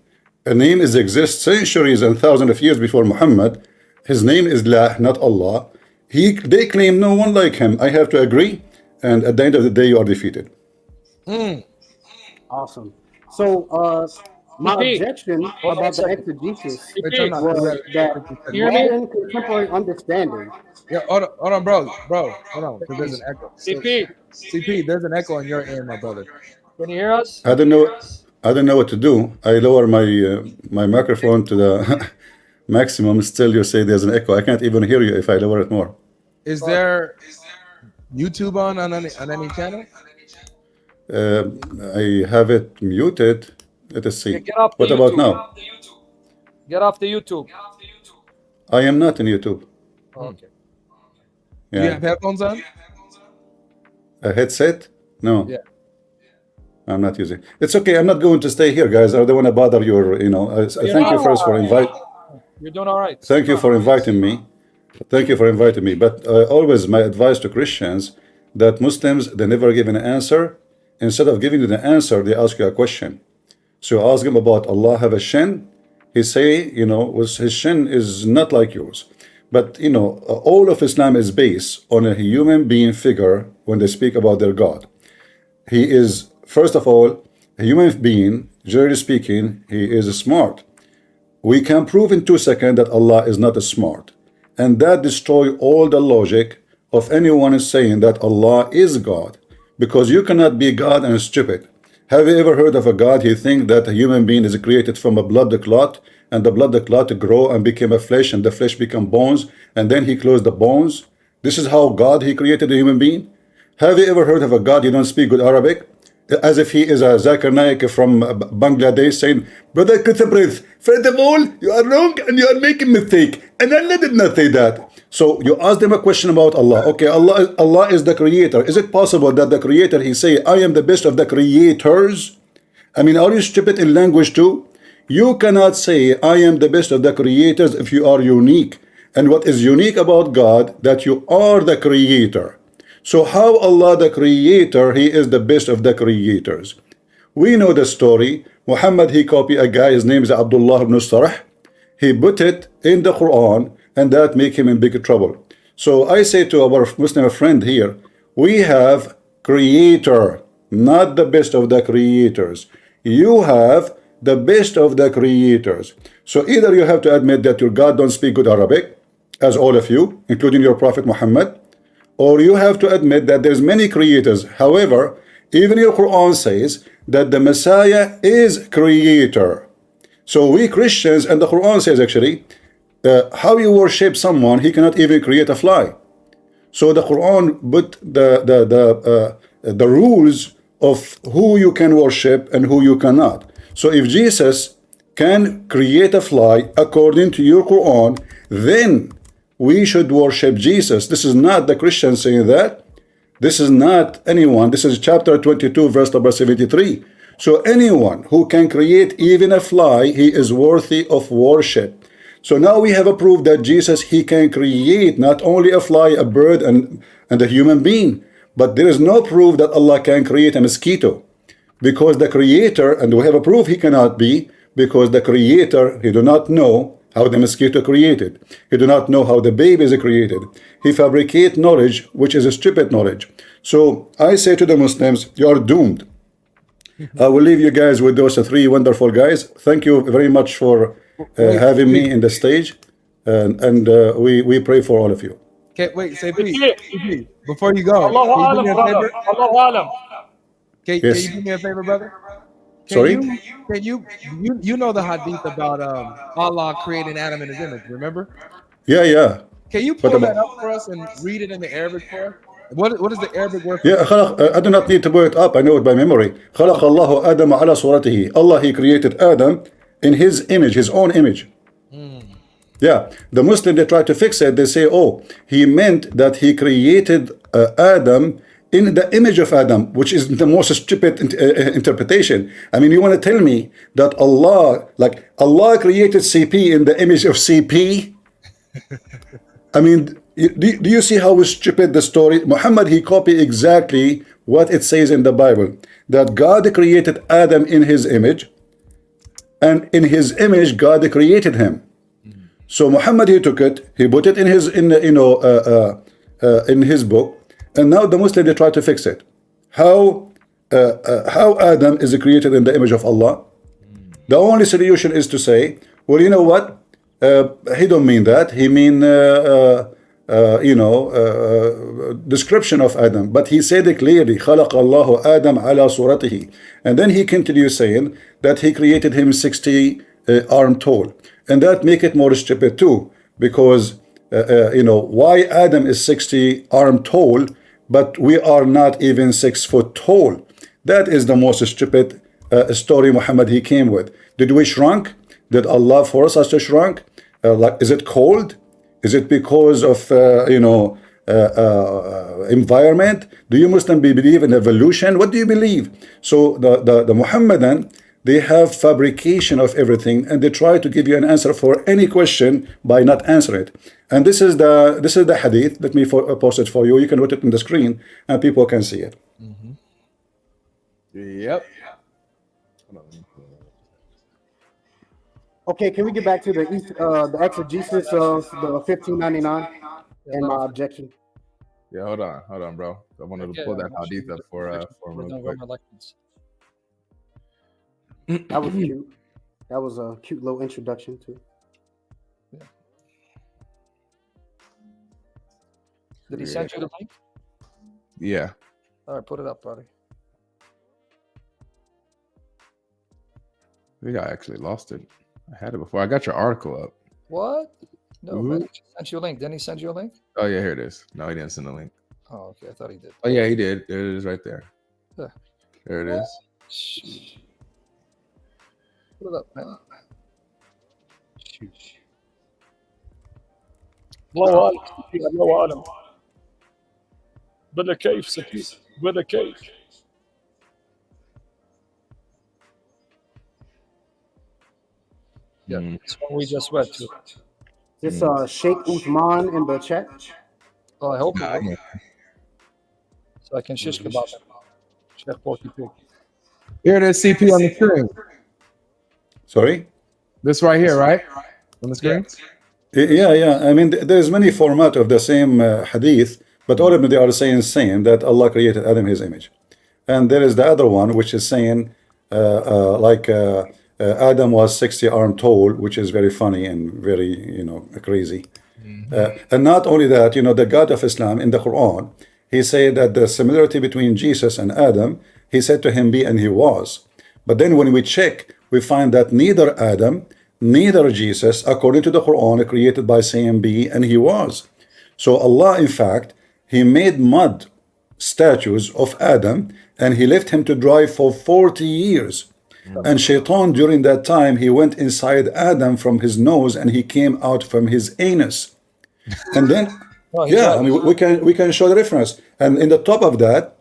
a name is exists centuries and thousands of years before Muhammad. His name is La, not Allah. They claim no one like him. I have to agree. And at the end of the day, you are defeated. Awesome. So, my objection about the exegesis was that modern contemporary understanding. Yeah, hold on, bro, hold on, because there's an echo. CP, there's an echo on your end, my brother. Can you hear us? I don't know what to do. I lower my microphone to the maximum. Still, you say there's an echo. I can't even hear you if I lower it more. Is there YouTube on any channel? I have it muted. Let us see. Get off the What about YouTube. now? Get off the YouTube. I am not in YouTube. Okay. Do you Yeah. have headphones on? A headset? No. Yeah. I'm not using. It's okay. I'm not going to stay here, guys. I don't want to bother your. Thank you first for invite. You're doing all right. Thank you for inviting me. Thank you for inviting me. But always my advice to Christians that Muslims, they never give an answer. Instead of giving you the answer, they ask you a question. So you ask him about Allah have a shin. He say, his shin is not like yours. But, all of Islam is based on a human being figure when they speak about their God. He is, first of all, a human being, generally speaking, he is smart. We can prove in 2 seconds that Allah is not smart. And that destroys all the logic of anyone saying that Allah is God. Because you cannot be God and stupid. Have you ever heard of a God? He think that a human being is created from a blood clot, and the blood clot grow and became a flesh, and the flesh become bones, and then he closed the bones. This is how God he created a human being. Have you ever heard of a God? You don't speak good Arabic, as if he is a Zakir Naik from Bangladesh saying, "Brother contemporaries, first of all, you are wrong and you are making mistake, and Allah did not say that." So you ask them a question about Allah. Okay, Allah is the creator. Is it possible that the creator, he say, I am the best of the creators? I mean, are you stupid in language too? You cannot say, I am the best of the creators if you are unique. And what is unique about God, that you are the creator. So how Allah the creator, he is the best of the creators? We know the story. Muhammad, he copied a guy, his name is Abdullah ibn Sarah. He put it in the Quran, and that make him in big trouble. So I say to our Muslim friend here, we have creator, not the best of the creators. You have the best of the creators. So either you have to admit that your God don't speak good Arabic, as all of you, including your Prophet Muhammad, or you have to admit that there's many creators. However, even your Quran says that the Messiah is creator. So we Christians, and the Quran says actually, how you worship someone, he cannot even create a fly. So the Quran put the rules of who you can worship and who you cannot. So if Jesus can create a fly according to your Quran, then we should worship Jesus. This is not the Christians saying that. This is not anyone. This is chapter 22, verse number 73. So anyone who can create even a fly, he is worthy of worship. So now we have a proof that Jesus, he can create not only a fly, a bird, and a human being, but there is no proof that Allah can create a mosquito, because the creator, and we have a proof he cannot be, because the creator, he do not know how the mosquito created. He do not know how the baby is created. He fabricate knowledge, which is a stupid knowledge. So I say to the Muslims, you are doomed. I will leave you guys with those three wonderful guys. Thank you very much for having me in the stage, and we pray for all of you. Okay, wait, say please. Before you go, Allahu can you do alam, me a brother. favor? Allahu alam. Can Yes. you do me a favor, brother? Sorry? Can you know the hadith about Allah creating Adam in his image, remember? Yeah. Can you What pull about- that up for us and read it in the Arabic for us? What is the Arabic word for Yeah, I do not need to pull it up. I know it by memory. خلق الله آدم على صورته. Allah, he created Adam in his image, his own image. Yeah, the Muslim, they try to fix it. They say, oh, he meant that he created Adam in the image of Adam, which is the most stupid interpretation. I mean, you want to tell me that Allah, like Allah created CP in the image of CP? I mean, do you see how stupid the story? Muhammad, he copied exactly what it says in the Bible, that God created Adam in his image, and in his image God created him. So Muhammad, he took it, he put it in his in his book, and now the Muslim, they try to fix it. How Adam is created in the image of Allah? The only solution is to say, well, you know what? He don't mean that. He mean description of Adam, but he said it clearly. خلق الله آدم على صورته, and then he continues saying that he created him 60 arm tall, and that make it more stupid too, because why Adam is 60 arm tall, but we are not even 6 foot tall? That is the most stupid story Muhammad he came with. Did we shrunk? Did Allah force us to shrunk? Is it cold? Is it because of environment? Do you Muslim believe in evolution? What do you believe? So the Muhammadan, they have fabrication of everything, and they try to give you an answer for any question by not answering it. And this is the hadith. Let me post it for you. You can put it on the screen, and people can see it. Yep. Okay, can we get back to the exegesis of the 1599 and my objection? Yeah, hold on, bro. I wanted to pull that hadith up for him real quick. That was cute. That was a cute little introduction too. Did he send you the link? Yeah. All right, put it up, buddy. I think I actually lost it. I had it before. I got your article up. What? No, man, he sent you a link. Didn't he send you a link? Oh yeah, here it is. No, he didn't send the link. Oh, okay. I thought he did. Oh yeah, he did. There it is, right there. Yeah. There it is. Put it up, man. Allahu alam. Allahu alam. Bada kayf, Saki. Bada kayf. Yeah, that's what we just read to. This Sheikh Uthman in the chat. Oh, I hope he Nah, will. So I can shish kebab him. Sheikh 42. here it is, CP on the screen. Sorry? This right here, right? On the screen? Yeah. I mean, there's many format of the same hadith, but all of them, they are saying same, that Allah created Adam in his image. And there is the other one, which is saying Adam was 60 arm tall, which is very funny and very, crazy. And not only that, the God of Islam in the Quran, he said that the similarity between Jesus and Adam, he said to him, be, and he was. But then when we check, we find that neither Adam, neither Jesus, according to the Quran, are created by saying be, and he was. So Allah, in fact, he made mud statues of Adam, and he left him to dry for 40 years. And Shaitan, during that time, he went inside Adam from his nose, and he came out from his anus. And No, he's Yeah, I right. mean, we can show the reference. And in the top of that,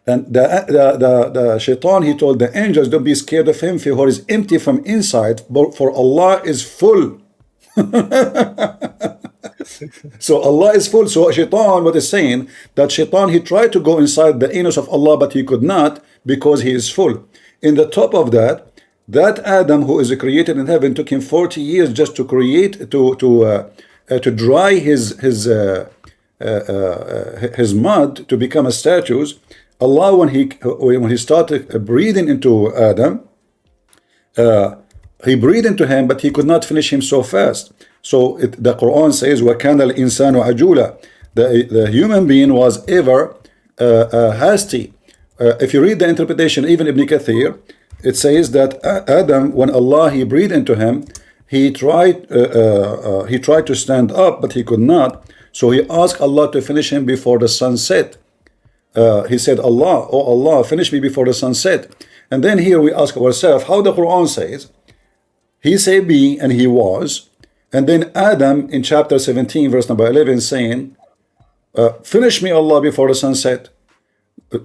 and the shaitan, he told the angels, don't be scared of him, for he is empty from inside, for Allah is full. So Allah is full. So shaitan, what is saying, that shaitan, he tried to go inside the anus of Allah, but he could not, because he is full. In the top of that, that Adam who is created in heaven took him 40 years just to create, to dry his mud to become a statues. Allah, when he started breathing into Adam, he breathed into him, but he could not finish him so fast. So the Quran says, وَكَانَ الْإِنسَانُ عَجُولًا. The human being was ever hasty. If you read the interpretation, even Ibn Kathir, it says that Adam, when Allah he breathed into him, he tried to stand up, but he could not. So he asked Allah to finish him before the sun set. He said, Allah, oh Allah, finish me before the sun set. And then here we ask ourselves, how the Quran says, he said be, and he was. And then Adam in chapter 17, verse number 11, saying, finish me, Allah, before the sunset.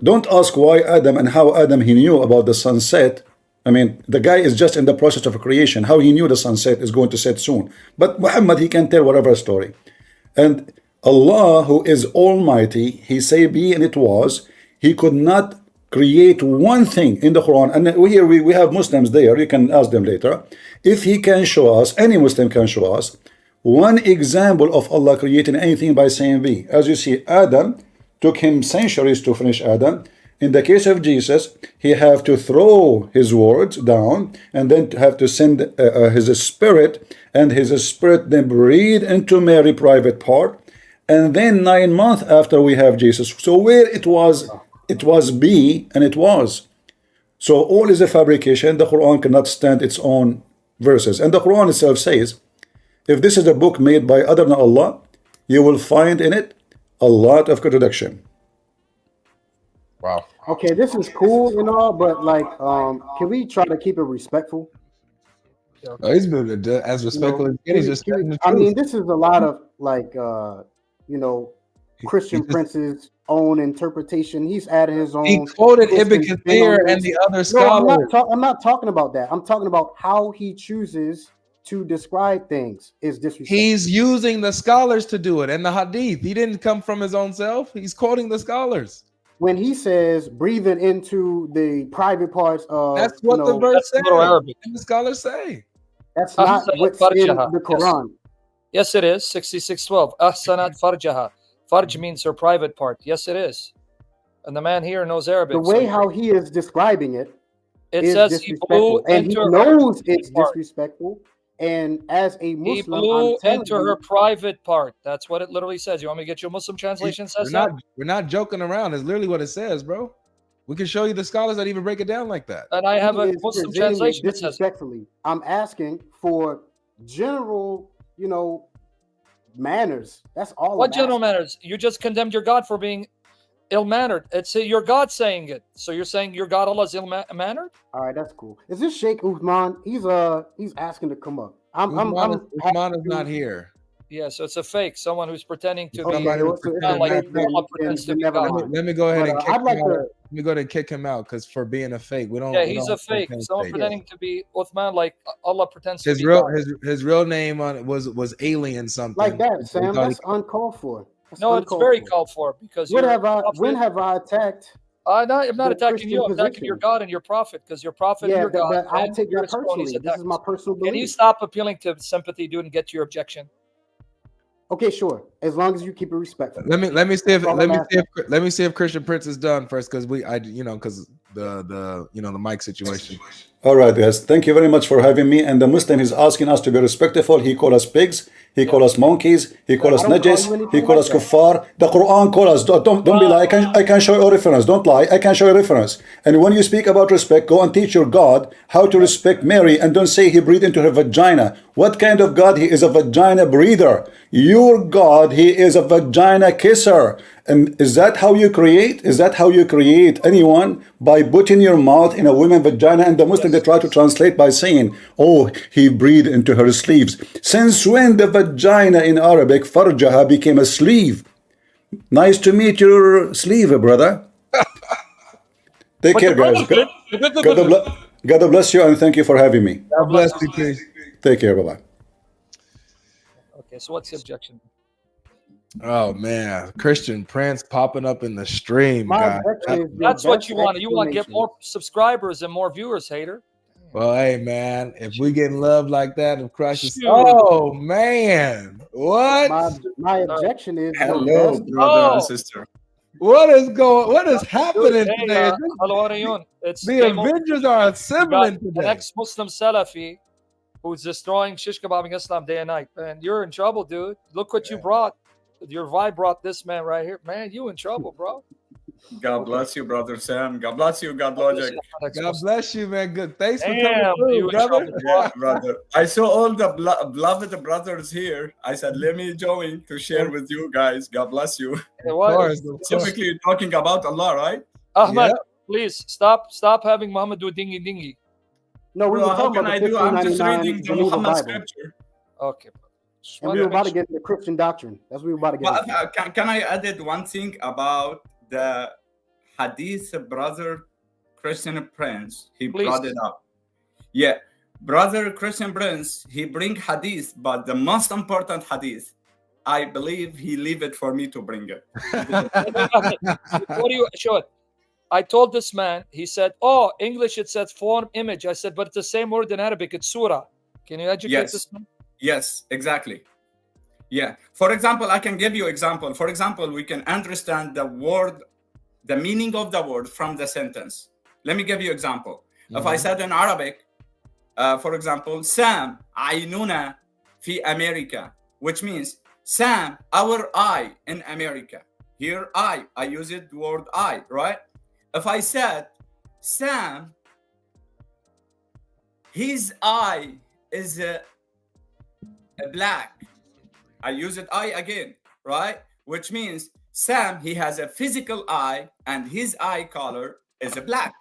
Don't ask why Adam and how Adam he knew about the sunset. I mean, the guy is just in the process of creation. How he knew the sunset is going to set soon. But Muhammad, he can tell whatever story. And Allah, who is Almighty, he say be, and it was. He could not create one thing in the Quran. And here we have Muslims there. You can ask them later. If he can show us, any Muslim can show us, one example of Allah creating anything by saying be. As you see, Adam, took him centuries to finish Adam. In the case of Jesus, he have to throw his words down and then have to send his spirit, and his spirit then breathe into Mary private part. And then 9 months after we have Jesus. So where it was be, and it was. So all is a fabrication. The Quran cannot stand its own verses. And the Quran itself says, if this is a book made by other than Allah, you will find in it a lot of contradiction. Wow. Okay, this is cool and all, but like, can we try to keep it respectful? Oh, he's been as respectful as he's just. I mean, this is a lot of like, Christian Prince's own interpretation. He's added his own. He quoted Ibn Kathir and the other scholars. No, I'm not talking about that. I'm talking about how he chooses to describe things is disrespectful. He's using the scholars to do it, and the hadith. He didn't come from his own self. He's quoting the scholars. When he says breathing into the private parts of, that's what the verse says. Arabic. And the scholars say that's not what's in the Quran. Yes, it is. 66:12. Ahsanat farjaha. Farj means her private part. Yes, it is. And the man here knows Arabic. The way how he is describing it, it says he blew and he knows it's disrespectful. And as a Muslim, he blew into her private part. That's what it literally says. You want me to get you a Muslim translation? We're not joking around. It's literally what it says, bro. We can show you the scholars that even break it down like that. And I have a Muslim translation. Disrespectfully, I'm asking for general, manners. That's all. What general manners? You just condemned your God for being ill-mannered. It's your God saying it. So you're saying your God Allah is ill-mannered? All right, that's cool. Is this Sheikh Uthman? He's asking to come up. Uthman is not here. Yeah, so it's a fake. Someone who's pretending to be Let me go ahead and kick him out. Let me go ahead and kick him out because for being a fake, we don't. Yeah, he's a fake. Someone pretending to be Uthman, like Allah pretends to be. His real name on it was Alien something. Like that, Sam. That's uncalled for. No, it's very called for because when have I attacked? I'm not attacking you. I'm attacking your God and your prophet because your prophet and your God. I take that personally. This is my personal belief. Can you stop appealing to sympathy, dude, and get to your objection? Okay, sure. As long as you keep it respectful. Let me see if Christian Prince is done first because because the mic situation. All right, guys. Thank you very much for having me. And the Muslim is asking us to be respectful. He called us pigs. He called us monkeys. He called us najis. He called us kuffar. The Quran called us. Don't be lie. I can show you a reference. Don't lie. I can show you a reference. And when you speak about respect, go and teach your God how to respect Mary, and don't say he breathed into her vagina. What kind of God? He is a vagina breather. Your God, he is a vagina kisser. And is that how you create? Is that how you create anyone? By putting your mouth in a woman's vagina? And the Muslim they try to translate by saying, oh, he breathed into her sleeves. Since when the vagina in Arabic, farjaha, became a sleeve? Nice to meet your sleeve, brother. Take care, guys. God bless you, and thank you for having me. God bless you, peace. Take care. Bye-bye. Okay, so what's the objection? Oh man, Christian Prince popping up in the stream, My guys. objection is your That's what best you want. You want to get explanation. more subscribers and more viewers, hater. Well, hey man, if we get love like that of Christ, Shoot. oh man, what? My objection is your Hello, best. brother and Oh. sister. What is happening Hey, today? hello, Arayun. It's The game over. Avengers are You got assembling an today. ex-Muslim Salafi who's destroying shish kebabbing Islam day and night. Man, you're in trouble, dude. Look what you brought. Your vibe brought this man right here. Man, you in trouble, bro. God bless you, brother Sam. God bless you, God Logic. God bless you, man. Good. Thanks for coming Damn, through, you in brother. trouble, bro. Yeah, brother. I saw all the beloved brothers here. I said, let me join to share with you guys. God bless you. Hey, what? Of course. Specifically talking about Allah, right? Ahmad, Yep. please stop having Muhammad do dingy dingy. No, we Bro, were how talking can about I the do? I'm just 1599 reading the Geneva Muhammad Bible. scripture. Okay. And we were about to get into the Christian doctrine. That's what we were about to get But into. can I add one thing about the Hadith brother Christian Prince? He Please. brought it up. Yeah, brother Christian Prince, he bring Hadith, but the most important Hadith, I believe he leave it for me to bring it. What do you show it? I told this man, he said, oh, English, it says form image. I said, but it's the same word in Arabic, it's surah. Can you educate Yes. this man? Yes, exactly. Yeah. For example, I can give you example. For example, we can understand the word, the meaning of the word from the sentence. Let me give you example. If I said in Arabic, for example, Sam, aynuna fi America, which means Sam, our eye in America. Here, I use it the word I, right? If I said Sam, his eye is a black. I use it I again, right? Which means Sam, he has a physical eye and his eye color is a black.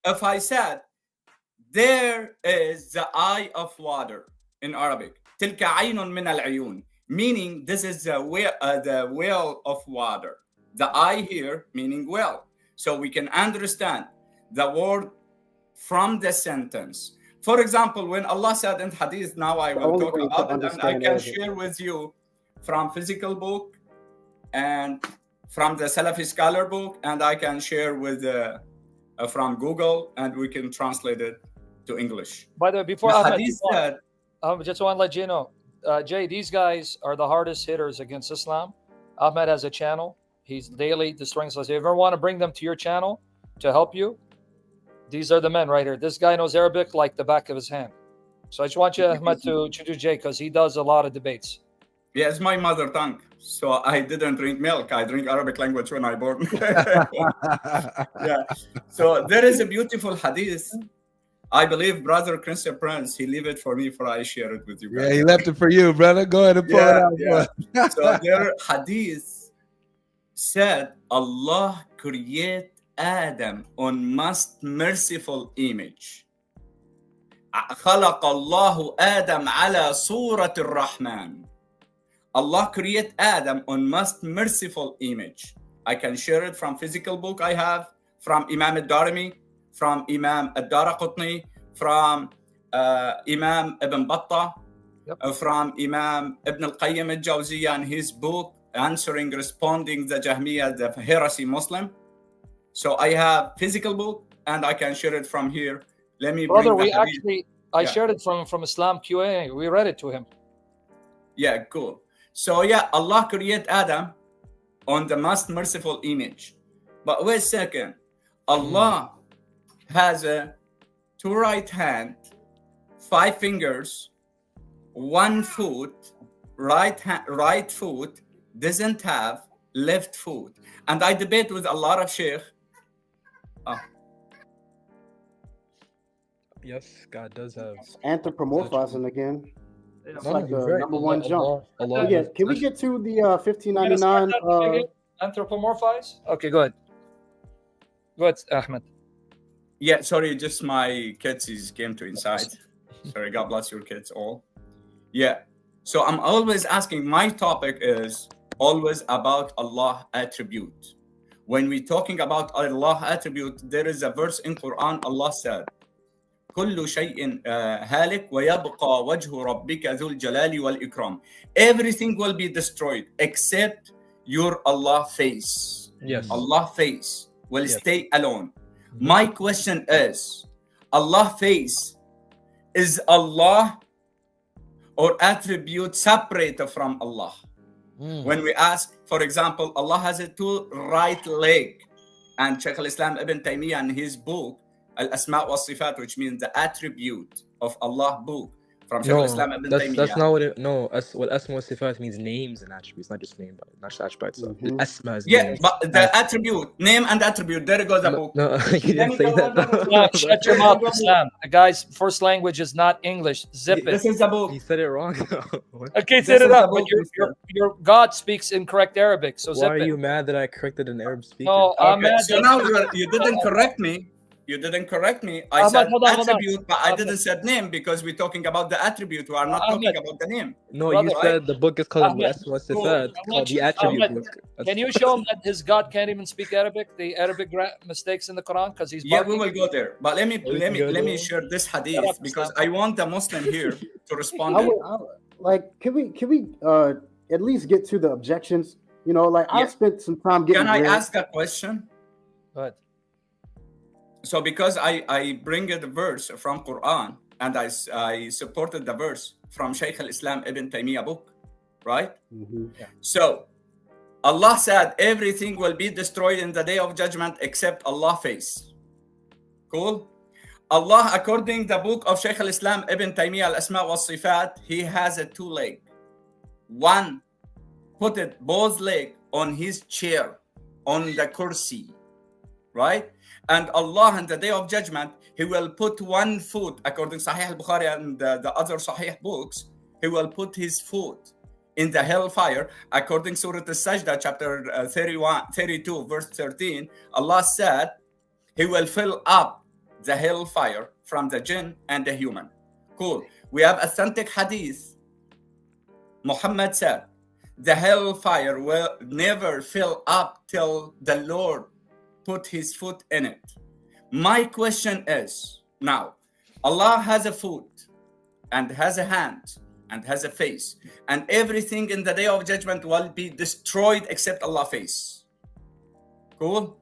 If I said, there is the eye of water in Arabic, تلك عين من العيون, meaning this is the well of water. The eye here meaning well. So we can understand the word from the sentence. For example, when Allah said in Hadith, now I will talk about it, and I can share with you from physical book and from the Salafi scholar book, and I can share with from Google, and we can translate it to English. By the way, before The Ahmed, Hadith said, just want to let you know, Jay, these guys are the hardest hitters against Islam. Ahmed has a channel. He's daily destroying us. If you ever want to bring them to your channel to help you, these are the men right here. This guy knows Arabic like the back of his hand. So I just want you, Ahmed, to introduce Jay because he does a lot of debates. yeah, it's my mother tongue. So I didn't drink milk. I drink Arabic language when I born. Yeah. So there is a beautiful hadith. I believe brother Christian Prince, he leave it for me for I share it with you guys. Yeah, he left it for you, brother. Go ahead and pull it out. Yeah. So their hadith said Allah create Adam on most merciful image. خلق الله آدم على صورة الرحمن. Allah create Adam on most merciful image. I can share it from physical book I have, from Imam al-Darimi, from Imam al-Daraqutni, from Imam Ibn Battah, from Imam Ibn al-Qayyim al-Jawziyah in his book, responding the Jahmiyyah, the heresy Muslim. So I have physical book and I can share it from here. Let me Brother, bring we actually, I shared it from Islam QA. We read it to him. Yeah, cool. So yeah, Allah create Adam on the most merciful image. But wait a second. Allah has a 2 right hand, 5 fingers, 1 foot, right foot doesn't have left foot. And I debate with a lot of sheikh. Yes, God does have Anthropomorphizing again. It's like the right. number one jump. Allah Yeah, can we get to the 1599? Anthropomorphize? Okay, go ahead. Go ahead, Ahmed. Yeah, sorry, just my kids came to inside. Sorry, God bless your kids all. Yeah. So I'm always asking, my topic is always about Allah attribute. When we're talking about Allah attribute, there is a verse in Quran, Allah said, كل شيء هالك ويبقى وجه ربك ذو الجلال والإكرام. Everything will be destroyed except your Allah face. Yes. Allah face will Yes. stay alone. My question is, Allah face is Allah or attribute separate from Allah? When we ask, for example, Allah has a two right leg, and Shaykh al-Islam Ibn Taymiyyah in his book Al-Asma' wa Sifat, which means the attribute of Allah book from Shaykh al-Islam Ibn Taymiyyah. That's not what it. No, what asma wa sifat means names and attributes, not just name, not just attribute by itself. Mhm. Asma is Yeah, names. but the attribute, name and attribute, there goes the book. No, you didn't say that. No, shut your mouth, Islam. The guy's first language is not English. Zip it. This is the book. He said it wrong. What? Okay, This set it is up. the But book, your God speaks incorrect Arabic, so Why zip are it. you mad that I corrected an Arab speaker? No, Okay, Ahmad. so now you didn't correct me. You didn't correct me. I Ahmad, said hold on. attribute, but I Ahmad. didn't say name because we're talking about the attribute. We are not Ahmad. talking about the name. No, Brother, you said the book is called Ahmed, Asma wa Sifat, I called want the you- attribute Ahmed, book. That's- Can you show him that his God can't even speak Arabic? The Arabic mistakes in the Quran because he's Yeah, we barking? will go there. But let me We can go let me there. share this Shut hadith up, because Islam. I want the Muslim here to respond. Can we at least get to the objections? You know, like I Yeah. spent some time getting. Can I grilled. ask a question? Go ahead. So because I bring the verse from Quran and I supported the verse from Shaykh al-Islam Ibn Taymiyyah book, right? Mhm. So Allah said everything will be destroyed in the day of judgment except Allah face. Cool? Allah, according the book of Shaykh al-Islam Ibn Taymiyyah al-Asma' wa Sifat, he has a two leg. One, put it both leg on his chair, on the kursi, right? And Allah on the day of judgment, he will put one foot, according to Sahih al-Bukhari and the other Sahih books, he will put his foot in the hellfire. According to Surah Al-Sajdah, chapter 32, verse 13, Allah said, he will fill up the hellfire from the jinn and the human. Cool. We have authentic hadith. Muhammad said, the hellfire will never fill up till the Lord put his foot in it. My question is, now, Allah has a foot and has a hand and has a face, and everything in the day of judgment will be destroyed except Allah face. Cool?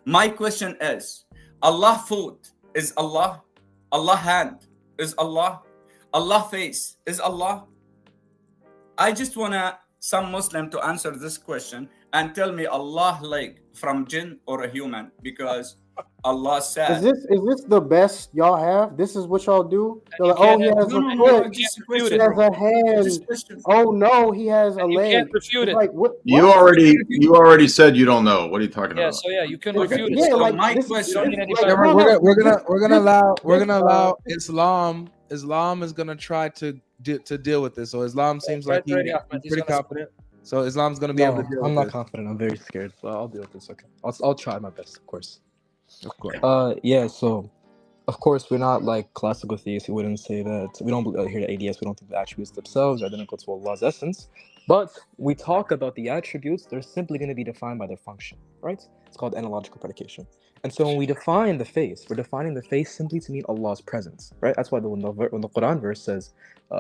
My question is, Allah foot is Allah, Allah hand is Allah, Allah face is Allah. I just wanna some Muslim to answer this question and tell me Allah leg from jinn or a human, because Allah said. Is this the best y'all have? This is what y'all do? They're like, can't oh, he have- has No, a no, no, foot. just a He question, has bro. a hand. Just a question. Oh no, he has a You leg. can't refute It's it. like what? You what? already said you don't know. What are you talking Yeah, about? so yeah, you can Okay. refute Yeah, it. So like my this- question- You don't need any like, better- no, no, We're gonna this, allow Islam. Islam is gonna try to deal with this. So Islam seems like Right, he's Ahmed, he's pretty gonna- confident. So Islam's gonna be No, able to deal I'm with not this. confident. I'm very scared. So I'll deal with this. Okay, I'll try my best, of course. Of course. Yeah. So, of course, we're not like classical theists. We wouldn't say that. We don't here at ADS. We don't think the attributes themselves are identical to Allah's essence. But we talk about the attributes. They're simply going to be defined by their function, right? It's called analogical predication. And so when we define the face, we're defining the face simply to mean Allah's presence, right? That's why when the Quran verse says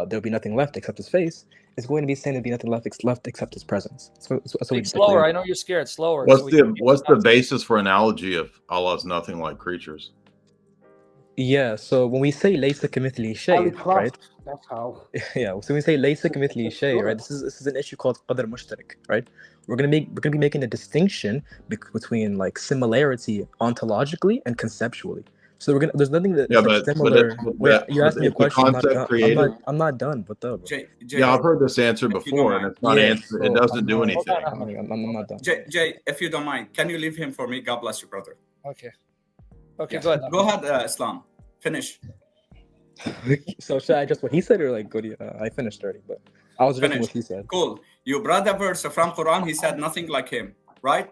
there'll be nothing left except His face, it's going to be saying there'll be nothing left except His presence. So we Speak slower. declare- I know you're scared. Slower. What's so we the can- what's the basis for analogy of Allah's nothing like creatures? Yeah. So when we say laysa kamithlihi shay, Ali right? Clark. That's how. Yeah, so we say laysa kamithlihi shay, right? This is an issue called qadr mushtarak, right? We're gonna be making a distinction between like similarity ontologically and conceptually. So there's nothing that's Yeah, like but similar. Wait, you asked me a the question. concept created. I'm not done. What the? Jay, Yeah, I've heard this answer If you before, don't and it's not Yeah, answer. It so doesn't I'm do not- anything. Hold on. I'm not done. Jay, if you don't mind, can you leave him for me? God bless you, brother. Okay. Okay, Yeah. go ahead. Go ahead, Islam. Finish. So should I just what he said or like go to I finished already, but I was reading Finish. what he said. Cool. You brought a verse from Quran. He said nothing like him, right?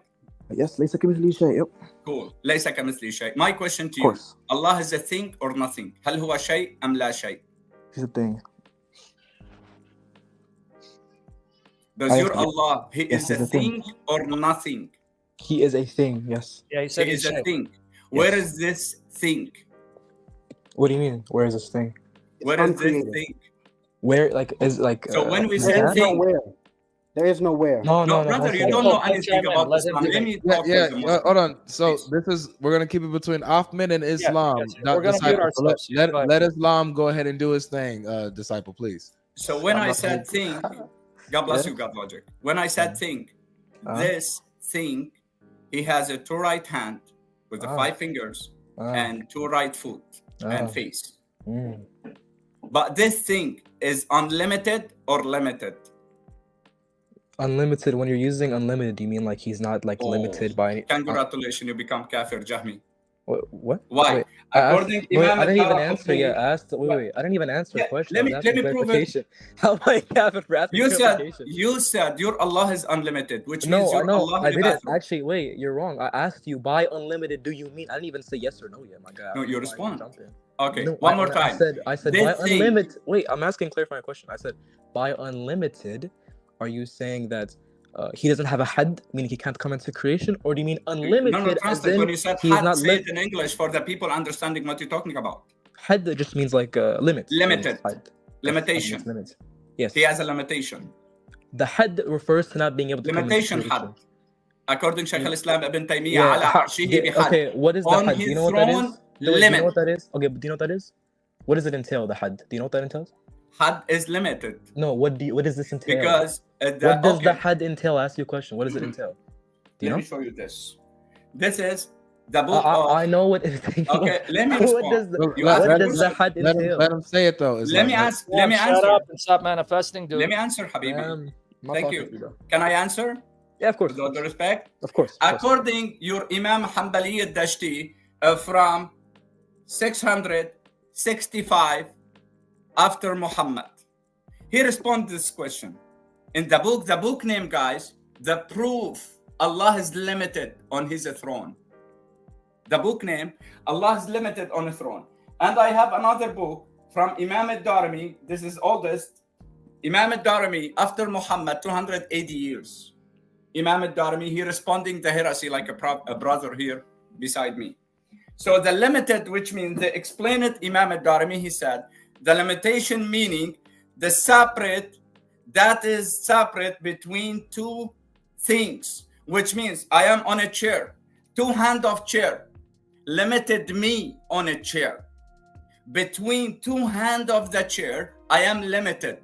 Yes, ليس كمثله شيء. Yep. Cool. ليس كمثله شيء. My question to Of you. course. Allah is a thing or nothing? هل هو شيء أم لا شيء? He's a thing. Does your Allah, he is a thing or nothing? He is a thing. Yes. Yeah, he said He he's is a shay. thing. Where is this thing? What do you mean? Where is this thing? Where is this uncreated. thing? Where like is like? So when we is say that- thing, Nowhere. There is nowhere. no, no, no, brother, that's you not don't it. know Let him anything chime in. about Let him Islam. do Let it. me Yeah, talk yeah. as a Muslim. Hold on. So Please. we're gonna keep it between Ahmad and Islam. yes, not we're gonna disciple. mute So ourselves. Go ahead. let Islam go ahead and do his thing, disciple, please. So when I'm I not- said thing, God bless you, God logic. When I said thing, this thing, he has a two right hand with the 5 fingers and 2 right foot and face. Mm. But this thing is unlimited or limited? Unlimited. When you're using unlimited, you mean like he's not like Oh, limited by any. Congratulations, you become kafir, Jahmi. What? Why? Wait, According wait, Imam I didn't even al-Tarafi- answer yet. I asked. Wait. I didn't even answer Yeah, the question. let I me- was let asking me prove it. clarification. How am I kafir for asking clarification? You said your Allah is unlimited, which means No, your no, Allah I in the didn't. bathroom. Actually, wait, you're wrong. I asked you by unlimited. Do you mean? I didn't even say yes or no yet, my guy. No, you Why respond. jump in? Okay, No, one more I time. said This by thing- unlimited. Wait, I'm asking clarifying question. I said by unlimited. Are you saying that he doesn't have a had, meaning he can't come into creation, or do you mean unlimited? No, as translate. in When you said he's had, not say it in English for the people understanding what you're talking about. had just means like limit. Limited. Had. Limitation. Yes, limit. Yes. He has a limitation. The had refers to not being able to Limitation come into had. creation. According to Shaykh al-Islam Ibn Taymiyyah, Yeah, على عرشه بحد. okay, what is the On had? Do his you know what that throne, is? Do you know limit. what that is? Okay, but do you know what that is? What does it entail, the had? Do you know what that entails? Had is limited No, what does this entail? because what does the had entail? I ask you a question. What does it entail? Do you Let know? me show you this. This is the book I of. know what it entails. Okay, let me What respond. does the, You asked what me does the question. had entail? Let him say it though. Let me Islam. ask. Let me Shut answer. up and stop manifesting, dude. Let me answer, Habibi. I'm not Thank talking you. to bro. Can I answer? Yeah, of course. With all due respect. Of course. According your Imam Hanbali al-Dashti from 665 after Muhammad, he responded this question. In the book name, guys, the proof Allah is limited on his throne. The book name, Allah is limited on the throne. And I have another book from Imam al-Darimi. This is oldest. Imam al-Darimi after Muhammad, 280 years. Imam al-Darimi, he responding the heresy like a brother here beside me. So the limited, which means they explain it, Imam al-Darimi, he said, the limitation meaning the separate, that is separate between two things, which means I am on a chair, 2 hand of chair, limited me on a chair. Between 2 hand of the chair, I am limited.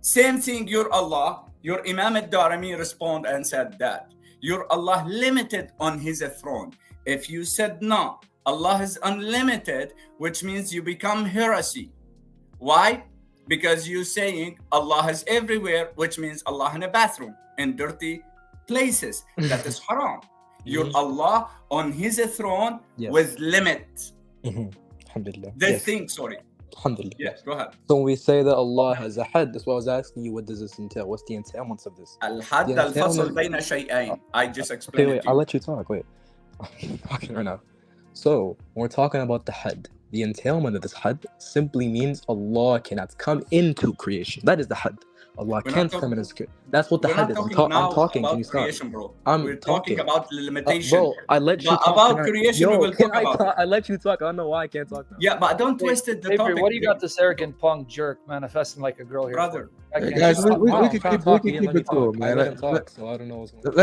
Same thing, your Allah, your Imam al-Darimi respond and said that. Your Allah limited on his throne. If you said no, Allah is unlimited, which means you become heresy. Why? Because you're saying Allah is everywhere, which means Allah in a bathroom, in dirty places. That is haram. Your Allah on his throne with limit. Alhamdulillah. This thing, sorry. Alhamdulillah. Yes, go ahead. So when we say that Allah has a had, that's what I was asking you. What does this entail? What's the entailments of this? Al-had The al-fasl entailment- bayna shay'ain. I just Okay, explained wait. it to I'll you. let you talk. Wait. I'm talking right now. So when we're talking about the had, the entailment of this had simply means Allah cannot come into creation. That is the had. Allah We're not can't talking- come in his creation. That's what the We're had not is. I'm talking now talking. about Can you stop? creation, bro. I'm We're talking talking. about the limitation. Bro, I let you But talk. about Can I- creation, we Yo, will can talk I about talk? I let you talk. I don't know why I can't talk now. Yeah, but don't twist it, the Avery, topic. what do you got this arrogant punk jerk manifesting like a girl here? Brother. I Hey, can't guys, just- we Wow, can trying to keep talk, he didn't let me it cool, talk. man. I let him talk, so I don't know what's going on.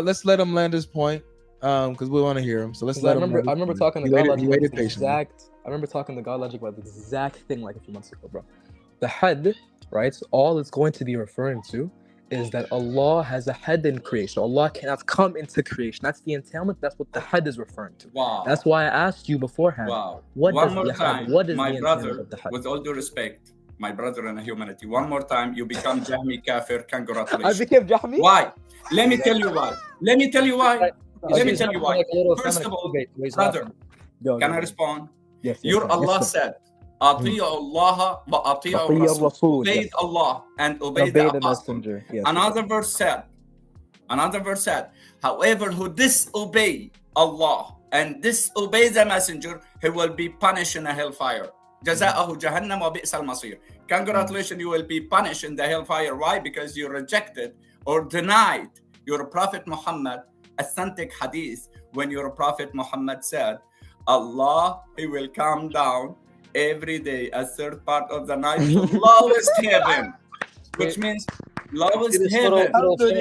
Let's let him land his point, because we want to hear him. So let's 'Cause let I him. remember, land I his remember point. talking to He God waited- Logic he about waited the patiently. exact. I remember talking to God Logic about the exact thing like a few months ago, bro. The had, right? All it's going to be referring to is that Allah has a had in creation. Allah cannot come into creation. That's the entailment. That's what the had is referring to. Wow. That's why I asked you beforehand. Wow. What One does more the time, had? What is my the entailment brother, of the had? with all due respect, my brother in humanity, one more time, you become Jahmi Kafir. I Congratulations. became Jahmi. Why? Let me tell you why. Let me tell you why. Let me He's tell you having why. like a little First of feminist all, debate, so he's brother, laughing. Yo, can yo, I yo. respond? Yes, Your sir. Allah Yes, sir. said, أطيعوا الله وأطيعوا أطيعوا الرسول. الرسول, Obeyed yes. Allah and obeyed Obey the the apostle. messenger. Yes, Another verse said, Another verse said, however, who disobey Allah and disobey the messenger, he will be punished in a hellfire. جزاءه جهنم وبئس المصير. Congratulations, you will be punished in the hellfire. Why? Because you rejected or denied your Prophet Muhammad authentic hadith when your Prophet Muhammad said, Allah, he will come down every day a third part of the night to lowest heaven, which means lowest heaven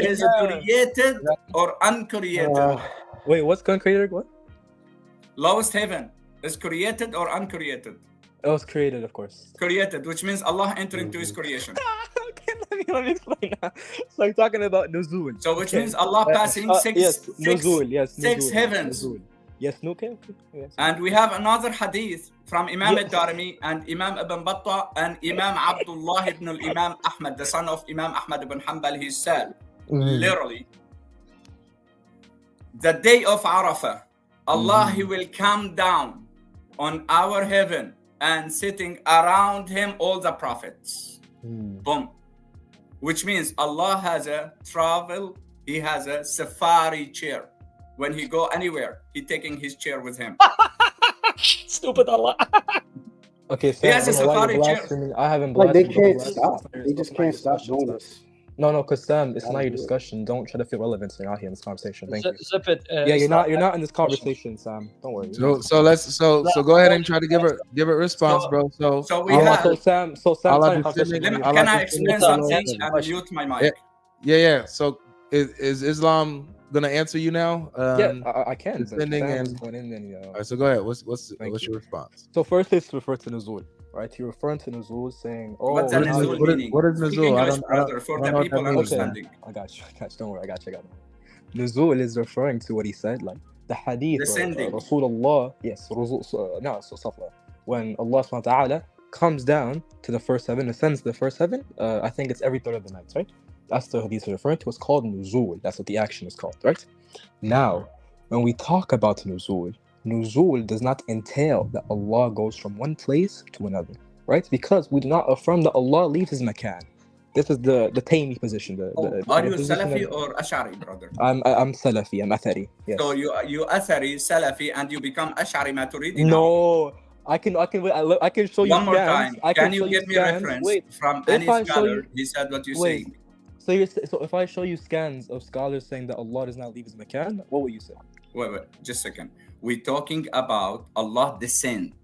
is created or uncreated. Wait, what's uncreated? What? Lowest heaven is created or uncreated? It was created, of course. Created, which means Allah entering into his creation. Okay, let me explain that. So I'm talking about nuzul. So which means Allah passing six heavens. Nuzul. Yes, okay. Yes. And we have another hadith from Imam al-Darimi and Imam Ibn Battah and Imam Abdullah ibn al-Imam Ahmad, the son of Imam Ahmad ibn Hanbal. He said, literally, the day of Arafah, Allah, he will come down on our heaven and sitting around him all the prophets. Boom. Which means Allah has a travel, he has a safari chair. When he go anywhere, he taking his chair with him. Stupid Allah. Okay, He has a safari chair. I haven't Like they blasphemed. can't stop. They just can't stop doing this. No, because Sam, it's not your discussion. Don't try to feel relevant. So you're not here in this conversation. Thank you. Zip it. Yeah, you're not in this conversation, Sam. Don't worry. So go ahead and try to give it response, bro. So we have. So Sam. Allah Can I explain something and mute my mic? Yeah. So is Islam gonna answer you now? I can. Descending and going in and, all right, so go ahead. What's your response? So first, let's refer to nuzul, right? You're referring to nuzul, saying, "Oh, What's what nuzul meaning? what is Speak nuzul? English, brother, for the people understanding. I got you. Don't worry, I got you. Nuzul is referring to what he said, like the hadith. Descending. Rasulullah, yes, when Allah subhanahu wa ta'ala comes down to the first heaven, ascends to the first heaven, I think it's every third of the night, right? That's the hadith referring to. It's called nuzul. That's what the action is called, right? Now, when we talk about nuzul does not entail that Allah goes from one place to another, right? Because we do not affirm that Allah leaves his makan. This is the Taymi position. Are you Salafi or Ash'ari, brother? I'm Salafi. I'm Athari. Yes. So you Athari, Salafi, and you become Ash'ari Maturidi? No, I can show you. One more scans. time. Can you give me a reference from any scholar? He said what you say. So if I show you scans of scholars saying that Allah does not leave his makan, what will you say? Wait, just a second. We're talking about Allah descent.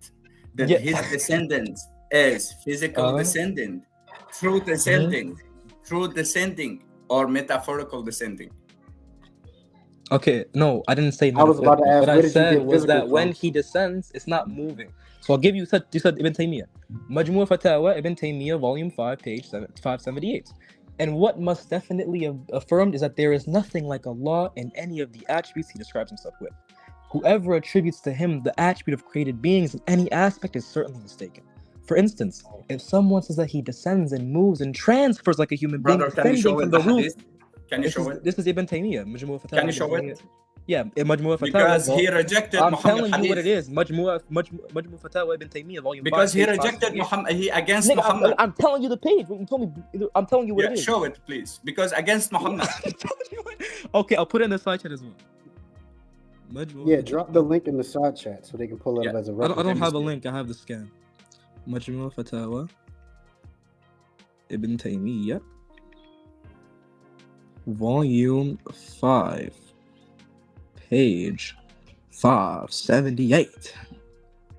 That his descendants is physical descendant, true descending, or metaphorical descending. Okay, no, I didn't say I was about to ask, what I where did you said get was that physical when from? he descends, it's not moving. So I'll give you said Ibn Taymiyyah. Majmu' Fatawa, Ibn Taymiyyah, volume 5, page 578. And what must definitely affirmed is that there is nothing like Allah in any of the attributes he describes himself with. Whoever attributes to him the attribute of created beings in any aspect is certainly mistaken. For instance, if someone says that he descends and moves and transfers like a human being, Brother, can you show it the hadith? Can you show it? This is Ibn Taymiyyah, Majmu' Fatawa. Can you show it? Yeah, Majmu' Fatawa. Because he rejected I'm Muhammad telling you what it hadith. is. Majmu' Fatawa Ibn Taymiyyah, volume 5. Because he rejected Muhammad, he against Muhammad. I'm telling you the page. I'm telling you what it is. Show it, please. Because against Muhammad. Okay, I'll put it in the side chat as well. Yeah, drop the link in the side chat so they can pull it up as a I reference. don't have a link. I have the scan. Majmu' Fatawa Ibn Taymiyyah, volume 5, page 578.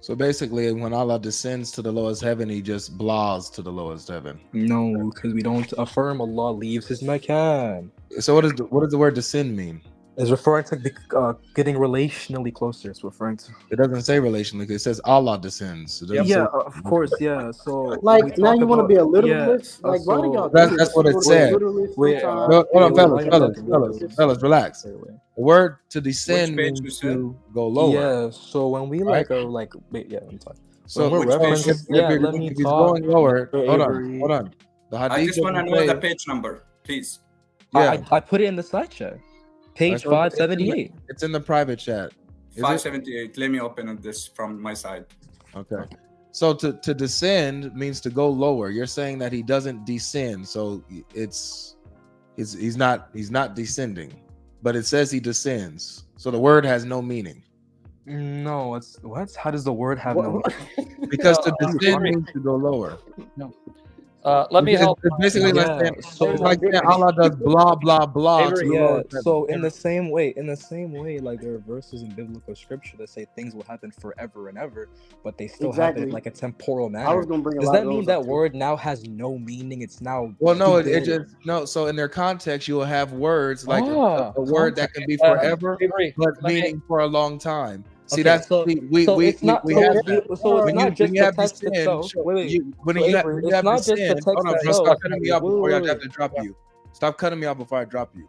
So basically, when Allah descends to the lowest heaven, he just blaws to the lowest heaven. No, because we don't affirm Allah leaves his makan. So what does the word descend mean? It's referring to getting relationally closer. It's referring to. It doesn't say relationally. It says Allah descends. It doesn't say- Of course, yeah. So Like now you want to be a literalist? Like why do y'all? That's do this? what it Go to a said. literalist Wait, sometimes. No, hold on, wait, fellas, relax. The word to descend Which page means you to go lower. Yeah. So when we Right? wait, yeah, I'm talking. So When we're which page? referencing, let me if he's talk. going lower, hold Avery. on. The hadith I just want to doesn't know say- the page number, please. Yeah, I put it in the side chat. Page 578. it's in the private chat. Is it? 578. Let me open this from my side. Okay. So to descend means to go lower. You're saying that he doesn't descend, so He's not descending, but it says he descends. So the word has no meaning. No, it's what? How does the word have no? Because to No, descend Avery. means to go lower. Let me help. It's basically like Yeah, saying, so- it's like saying Allah does blah blah blah. Avery, to the Yeah, lowest heaven. so in the same way, like there are verses in biblical scripture that say things will happen forever and ever, but they still happen in Exactly. like a temporal I manner. was gonna bring a Does lot that of mean those that up, too. word now has no meaning? It's now Well, no, it stupid? just no. So in their context, you will have words like Ah, a word that can be Uh, forever, Avery, but let me- meaning for a long time. See, Okay, that's so we it's not we so have it's, that. so it's When not just when the have text descend, itself. Wait, wait. when So you have Avery, when you it's have not just the descend, text hold on, bro, itself. stop cutting me off Wait, before I wait, have to wait. drop you. Stop cutting me off before I drop you.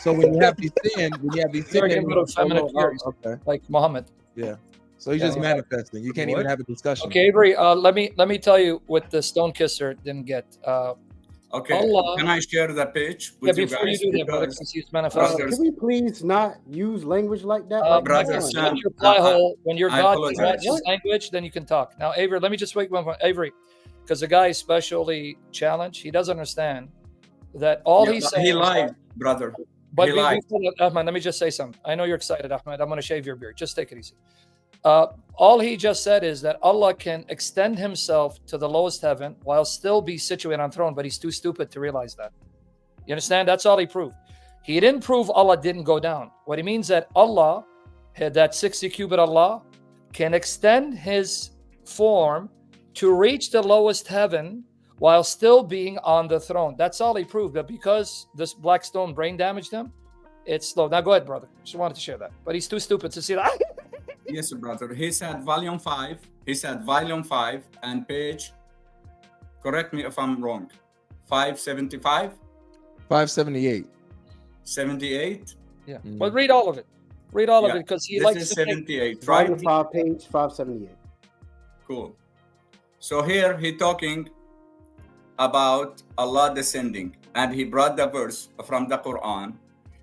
So when you have descend, You're getting rid of feminine fears, okay, like Muhammad. yeah. So he's just Yeah. manifesting. You can't even What? have a discussion. Okay, Avery. Let me tell you what the stone kisser didn't get. Okay, Allah- can I share the page Yeah, with you before you guys? do that, brother, Because since he's manifesting. brothers, Can we please not use language like that? Uh, Like, brother come on. Sam, Shut your fly hole. When your I God apologize. matches language, then you can talk. Now, Avery, let me just wait one point. Avery, because the guy is specially challenged. He doesn't understand that all yeah, he's but saying. he is lied, that- brother. But He lied. Ahmad, let me just say something. I know you're excited, Ahmad. I'm going to shave your beard. Just take it easy. All he just said is that Allah can extend himself to the lowest heaven while still be situated on throne, but he's too stupid to realize that. You understand? That's all he proved. He didn't prove Allah didn't go down. What he means that Allah, that 60 cubit Allah, can extend his form to reach the lowest heaven while still being on the throne. That's all he proved. But because this black stone brain damaged him, it's slow. Now go ahead, brother. Just wanted to share that. But he's too stupid to see that. Yes, brother. He said volume 5. He said volume 5 and page, correct me if I'm wrong, 575, 578. 78. Yeah. Mm. But read all of it. Read all of Yeah. it because he This likes is to think. 78, right? Volume 5, page 578. Cool. So here he talking about Allah descending, and he brought the verse from the Quran.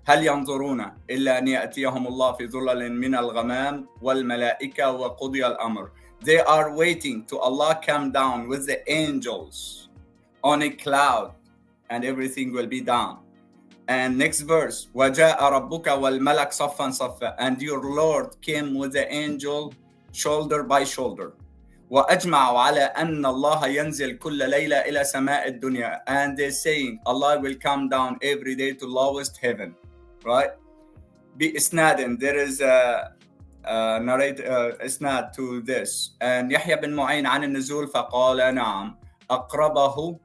هل ينظرون إلا أن يأتيهم الله في ظلل من الغمام والملائكة وقضي الأمر. They are waiting to Allah come down with the angels on a cloud, and everything will be done. And next verse, وجاء ربك والملك صفا صفا, and your Lord came with the angel shoulder by shoulder. وأجمعوا على أن الله ينزل كل ليلة إلى سماء الدنيا, and they're saying Allah will come down every day to lowest heaven, right? بإسناد, there is a narrate إسناد to this, and يحيى بن معين عن النزول فقال نعم أقربه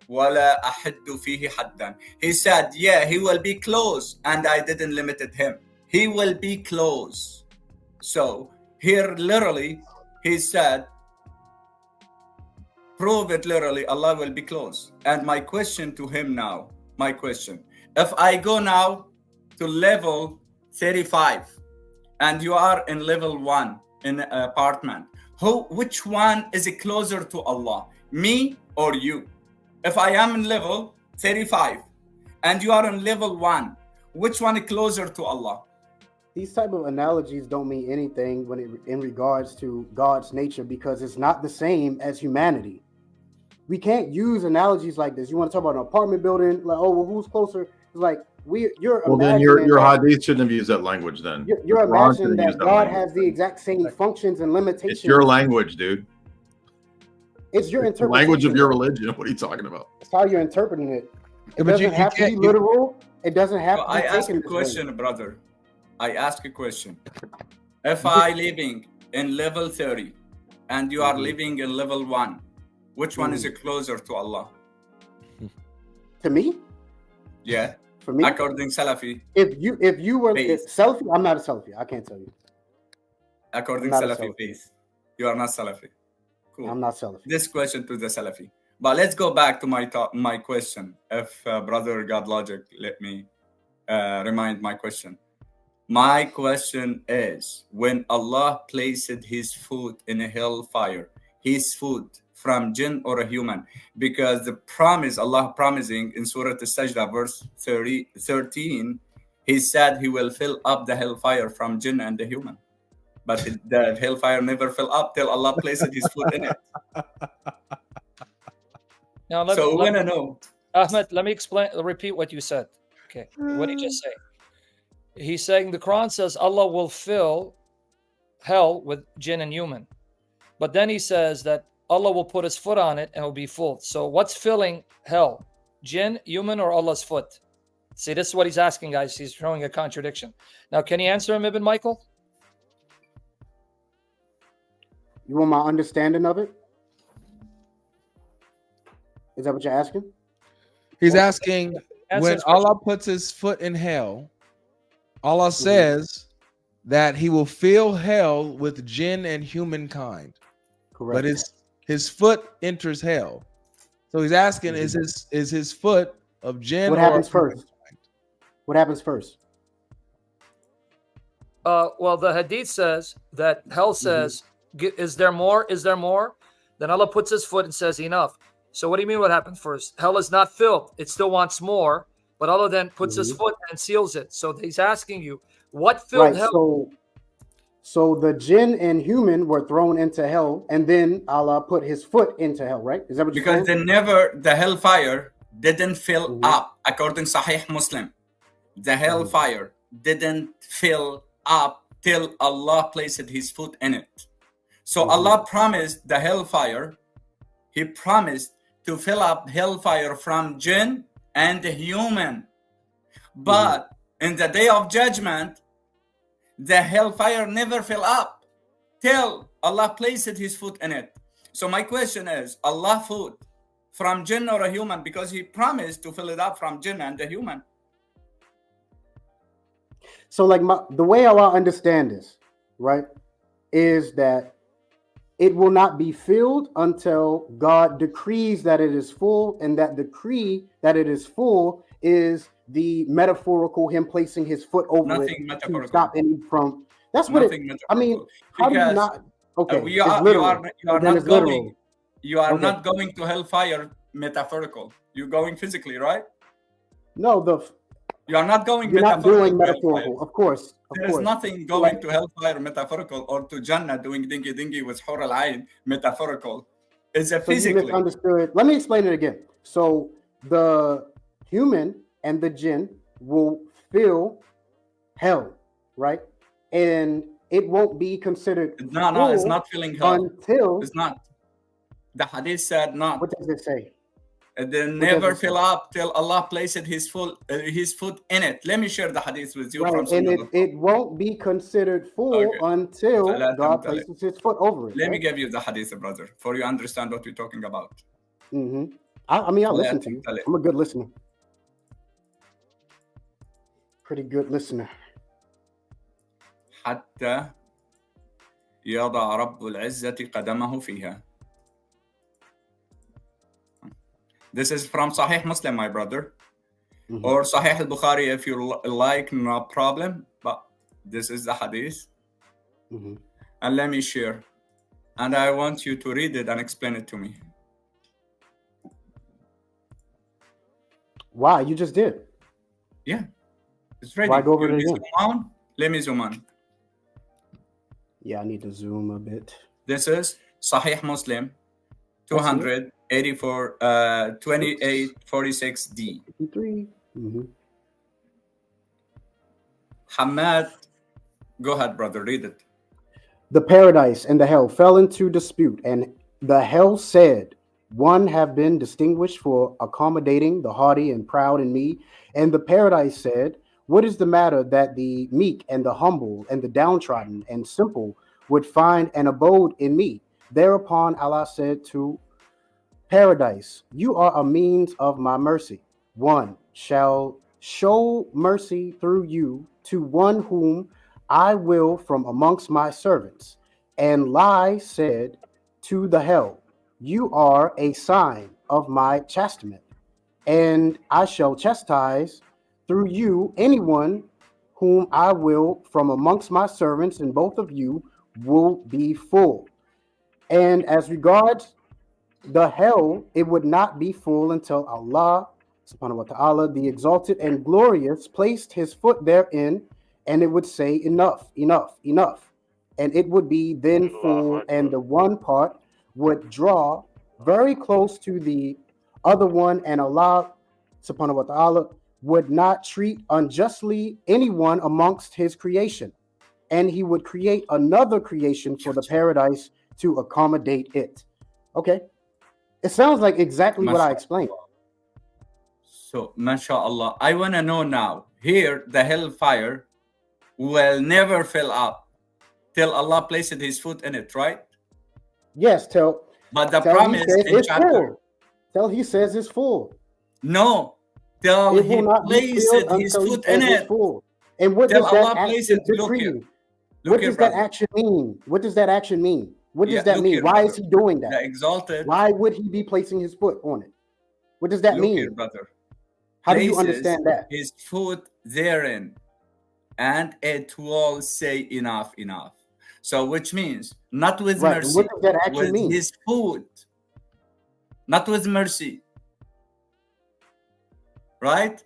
ولا أحد فيه حدا. He said, yeah, he will be close, and I didn't limit him. He will be close. So here literally he said, prove it literally, Allah will be close. And my question to him now, if I go now to level 35 and you are in level 1 in an apartment, which one is closer to Allah, me or you? If I am in level 35 and you are in level 1, which one is closer to Allah? These type of analogies don't mean anything when in regards to God's nature, because it's not the same as humanity. We can't use analogies like this. You want to talk about an apartment building, like, oh, well, who's closer? It's like you're Well, then imagining your that- hadith shouldn't have used that language. Then you're The Quran imagining shouldn't use that God language. has the exact same functions and limitations. It's your language, dude. It's your It's the interpretation. language of your religion. What are you talking about? It's how you're interpreting it. It Yeah, but doesn't have to be can't- literal. It doesn't have So to be I ask taken a this way. question, brother. I ask a question. If I living in level 30 and you are living in level 1, which one is closer to Allah? To me, Yeah, for me, according Salafi. if you were Faith. Salafi, I'm not a Salafi. I can't tell you. According I'm not a Salafi Salafi. faith, you are not Salafi. Cool. I'm not Salafi. This question to the Salafi. But let's go back to my question. If brother God Logic let me remind my question. My question is, when Allah placed his foot in a hellfire, his foot from jinn or a human? Because the promise, Allah promising in Surah Al-Sajdah, verse 13, he said he will fill up the hellfire from jinn and the human. But the hellfire never fill up till Allah placed his foot in it. Now, So we want to know, Ahmed, let me repeat what you said. Okay. What did he just say? He's saying the Quran says Allah will fill hell with jinn and human. But then he says that Allah will put his foot on it and it will be full. So what's filling hell? Jinn, human, or Allah's foot? See, this is what he's asking, guys. He's showing a contradiction. Now, can you answer him, Ibn Michael? You want my understanding of it? Is that what you're asking? He's asking Answer when his question. Allah puts his foot in hell, Allah says that he will fill hell with jinn and humankind. Correct. But his foot enters hell. So he's asking, is his foot of jinn? What happens first? What happens first? Well, the hadith says that hell says, is there more? Is there more? Then Allah puts his foot and says, enough. So what do you mean what happens first? Hell is not filled. It still wants more. But Allah then puts his foot and seals it. So he's asking you, what filled hell? So the jinn and human were thrown into hell, and then Allah put his foot into hell, right? Is that what you're saying? Because the hellfire didn't fill up, according to Sahih Muslim. The hellfire didn't fill up till Allah placed his foot in it. So Allah promised the hellfire. He promised to fill up hellfire from jinn and human. But in the day of judgment, the hellfire never fill up till Allah placed his foot in it. So my question is, Allah foot from jinn or a human? Because he promised to fill it up from jinn and a human. So like the way Allah understand this, right, is that it will not be filled until God decrees that it is full, and that decree that it is full is the metaphorical him placing his foot over it to stop any from. That's what it. I mean, how do you not? Okay, you are not going to hellfire metaphorical. You're going physically, right? No, you are not going. You're not doing metaphorical, of course. There is nothing going to hellfire metaphorical or to Jannah doing dingy dingy with Hur al-Ain metaphorical. It's a physically. You misunderstood. Let me explain it again. So the human and the jinn will fill hell, right? And it won't be considered. No, it's not filling hell. Until it's not. The hadith said not. What does it say? They never fill up till Allah placed his foot in it. Let me share the hadith with you. Right, and it won't be considered full until God places his foot over it. Let me give you the hadith, brother, for you understand what we're talking about. I mean, I'll listen to you. I'm a good listener. Pretty good listener. حتى يضع رب العزة قدمه فيها. This is from Sahih Muslim, my brother, or Sahih al-Bukhari if you like, no problem. But this is the hadith, and let me share, and I want you to read it and explain it to me. Why? You just did. Yeah, it's ready. Why go over it again? Zoom on? Let me zoom on. Yeah, I need to zoom a bit. This is Sahih Muslim, 284, 2846D. Ahmad, go ahead, brother, read it. The paradise and the hell fell into dispute, and the hell said, one have been distinguished for accommodating the haughty and proud in me. And the paradise said, what is the matter that the meek and the humble and the downtrodden and simple would find an abode in me? Thereupon Allah said to paradise, you are a means of my mercy. One shall show mercy through you to one whom I will from amongst my servants. And lie said to the hell, you are a sign of my chastisement, and I shall chastise through you anyone whom I will from amongst my servants, and both of you will be full. And as regards the hell, it would not be full until Allah subhanahu wa ta'ala, the exalted and glorious, placed his foot therein, and it would say enough, enough, enough, and it would be then full, and the one part would draw very close to the other one, and Allah subhanahu wa ta'ala, would not treat unjustly anyone amongst his creation, and he would create another creation for the paradise to accommodate it. Okay. It sounds like exactly what I explained. So, mashallah, I want to know now. Here, the hellfire will never fill up till Allah places his foot in it, right? Yes, But the till promise he says in it's chapter... full. Till he says it's full. No, till It he will not be places filled his until he foot says in it's it. full. And what Till does that Allah places action it. Look decree? here. What does that action mean? What does that action mean? What does that look mean? here, Why is brother. he doing The that? exalted... Why would he be placing his foot on it? What does that Look mean? here, brother. How do you Places understand that? his foot therein, and it will say enough, enough. So, which means not with Right. And mercy, what does that action with mean? his foot, not with mercy. Right?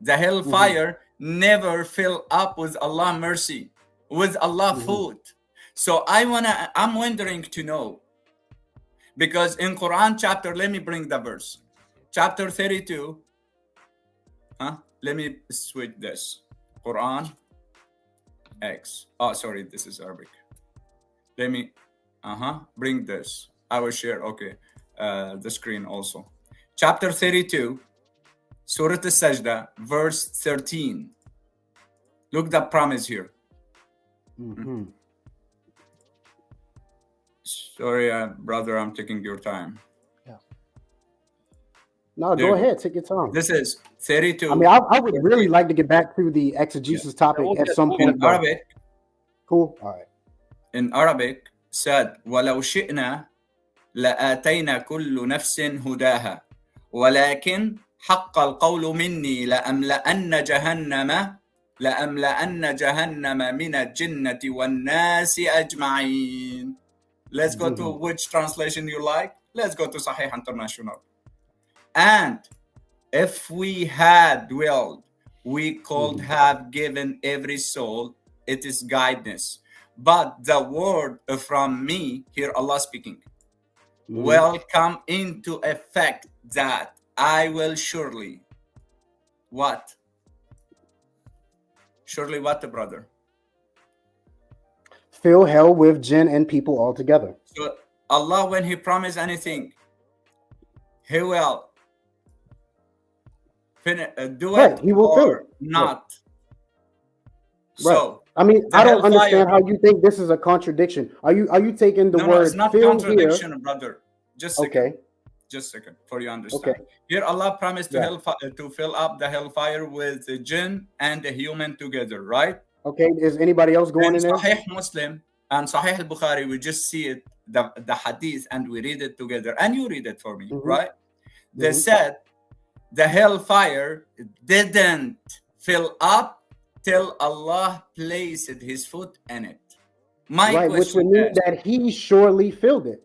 The hellfire never fill up with Allah mercy, with Allah foot. So I'm wondering to know, because in Quran chapter, let me bring the verse, chapter 32. Let me switch this. Quran X. Oh, sorry, this is Arabic. Let me bring this. I will share, okay, the screen also. Chapter 32, Surah Al-Sajda, verse 13. Look the promise here. Sorry, brother, I'm taking your time. No, go ahead. Take your time. This is 32. I mean, I would really like to get back to the exegesis topic at some point. In Arabic. Cool. All right. In Arabic, said, وَلَوْ شِئْنَا لَآتَيْنَا كُلُّ نَفْسٍ هُدَاهَا وَلَكِنْ حَقَّ الْقَوْلُ مِنِّي لَأَمْلَأَنَّ جَهَنَّمَ مِنَ الْجِنَّةِ وَالنَّاسِ أَجْمَعِينَ. Let's go to which translation you like. Let's go to Sahih International. And if we had willed, we could have given every soul its guidance. But the word from me, here Allah speaking, will come into effect that I will surely, what? Surely what, brother? Fill hell with jinn and people all together. So Allah, when He promised anything, He will do it, He will or fill not. Right. So I mean, the I don't understand hellfire- how you think this is a contradiction. Are you taking the no, word it's not fill contradiction, here? brother. Just a second. Okay. Just a second, for you understand. Okay. Here Allah promised to Yeah. to fill up the hellfire with the jinn and the human together, right? Okay. Is anybody else going In in there? Sahih Muslim and Sahih al-Bukhari, we just see it, the hadith, and we read it together. And you read it for me, right? They said the hellfire didn't fill up till Allah placed his foot in it. My Right, which would question mean is, that he surely filled it.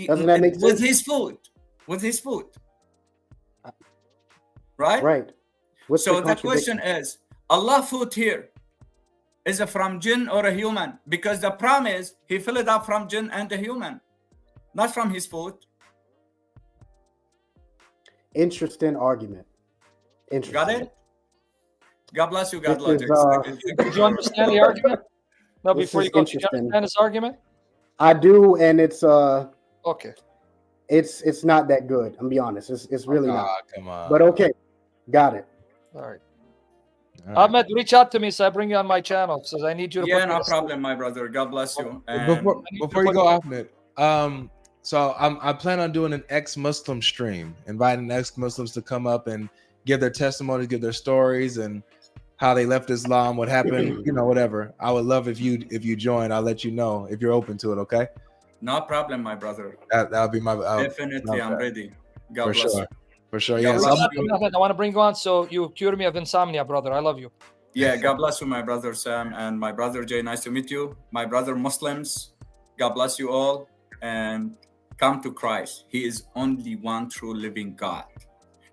Doesn't that make with sense? his foot, with his foot, right? Right. What's So the contradiction? question is, Allah foot here, is it from jinn or a human? Because the promise, He filled it up from jinn and a human, not from his foot. Interesting argument. Interesting. Got it? God bless you. God This bless is, you. Did you understand the argument? No, This before is you go, did you interesting. understand this argument? I do, and it's Okay. it's not that good. I'm be honest. It's really not. Come on. But okay, got it. All right. All right. Ahmed, reach out to me so I bring you on my channel. Says I need you to Yeah, put me no to sleep. problem, my brother. God bless you. And Before you go, Ahmed, so I plan on doing an ex-Muslim stream, inviting ex-Muslims to come up and give their testimonies, give their stories, and how they left Islam, what happened, whatever. I would love if you join. I'll let you know if you're open to it. Okay, no problem, my brother. that would be my Definitely, I'm ready. God for bless sure, you. for sure. God Yes, bless I'm- you. Ahmed, I want to bring you on so you cure me of insomnia, brother. I love you. Yeah, God bless you, my brother Sam and my brother Jay. Nice to meet you. My brother Muslims, God bless you all. And come to Christ. He is only one true living God.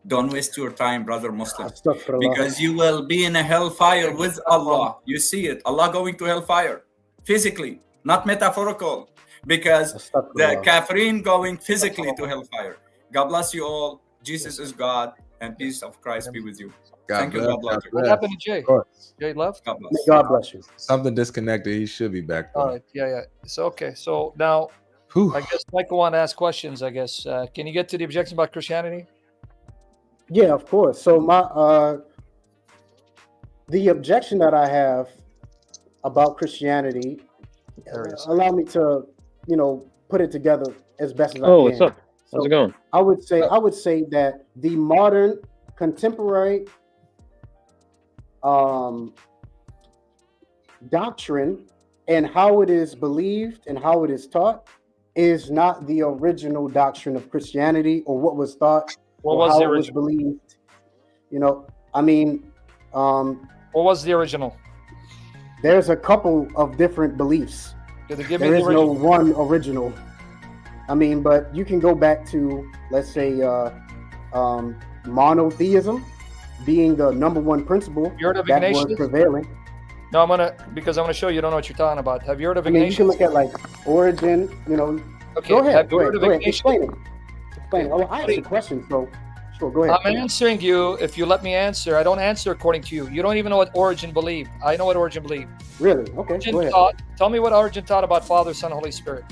Don't waste your time, brother Muslim, Astaghfirullah. because you will be in a hellfire with Allah. You see it. Allah going to hellfire physically, not metaphorical, because the Astaghfirullah. kafirin going physically to hellfire. God bless you all. Jesus is God. and peace of Christ be with you. God Thank you. bless, God bless God you. What bless. happened to Jay? Of course. Jay left? God May bless. God bless you. Something disconnected. He should be back. Though. All right. Yeah. So, okay. So now, Whew. I guess Michael want to ask questions, I guess. Can you get to the objection about Christianity? Yeah, of course. So the objection that I have about Christianity, allow me to, put it together as best as I can. Oh, what's up? How's it going? I would say that the modern contemporary doctrine and how it is believed and how it is taught is not the original doctrine of Christianity or what was thought What or was how the it was original? believed. What was the original? There's a couple of different beliefs. Did they give me There the is no original? one original. But you can go back to, let's say, monotheism being the number one principle You heard of that was Ignatius? prevailing. No, because I'm gonna show you don't know what you're talking about. Have you heard of You Ignatius? can look at like Origin, Okay. Go ahead, Have you go heard ahead, of go ahead. Ignatius? Explain it. Oh, I asked a question, so sure, go ahead. I'm answering you. If you let me answer, I don't answer according to you. You don't even know what Origin believed. I know what Origin believed. Really? Okay, Origin go ahead. tell me what Origin taught about Father, Son, Holy Spirit.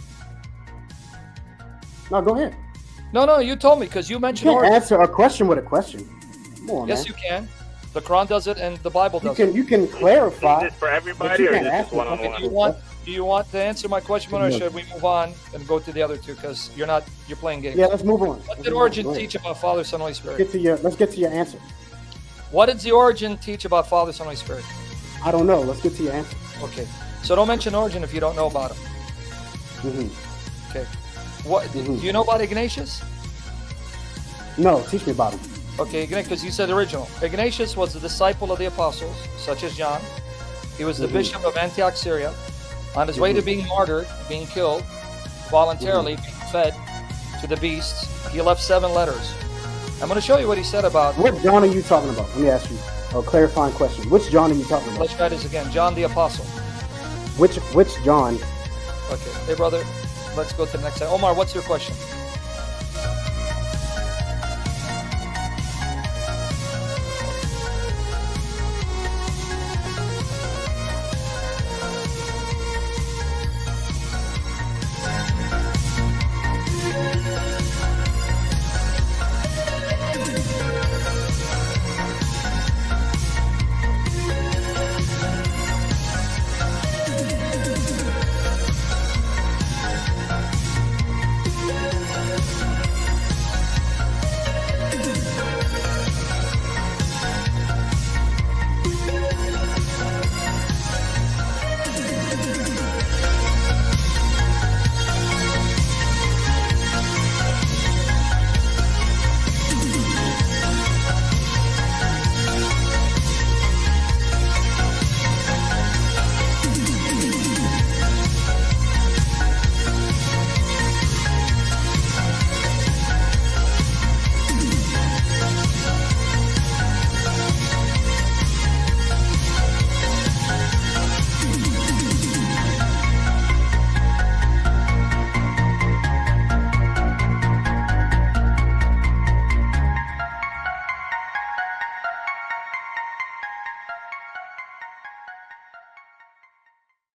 No, go ahead. No, you told me because you You mentioned can't Origin. answer a question with a question. Come on, Yes, man. you can. The Quran does it and the Bible does it. You can clarify. Is this for but everybody you or is can't it ask just me one on questions. one? Do you want to answer my question or should we move on and go to the other two? Because you're playing games. Yeah, let's move on. What Let's did move on. Origin Go ahead. teach about Father, Son, Holy Spirit? Let's get to your answer. What did the Origin teach about Father, Son, Holy Spirit? I don't know. Let's get to your answer. Okay. So don't mention Origin if you don't know about him. Mm-hmm. Okay. What do you know about Ignatius? No, teach me about him. Okay, because you said original. Ignatius was a disciple of the apostles, such as John. He was the bishop of Antioch, Syria. On his way to being martyred, being killed, voluntarily being fed to the beasts, he left 7 letters. I'm going to show you what he said about. What John are you talking about? Let me ask you a clarifying question. Which John are you talking about? Let's try this again. John the apostle. Which John? Okay. Hey, brother, let's go to the next slide. Omar, what's your question?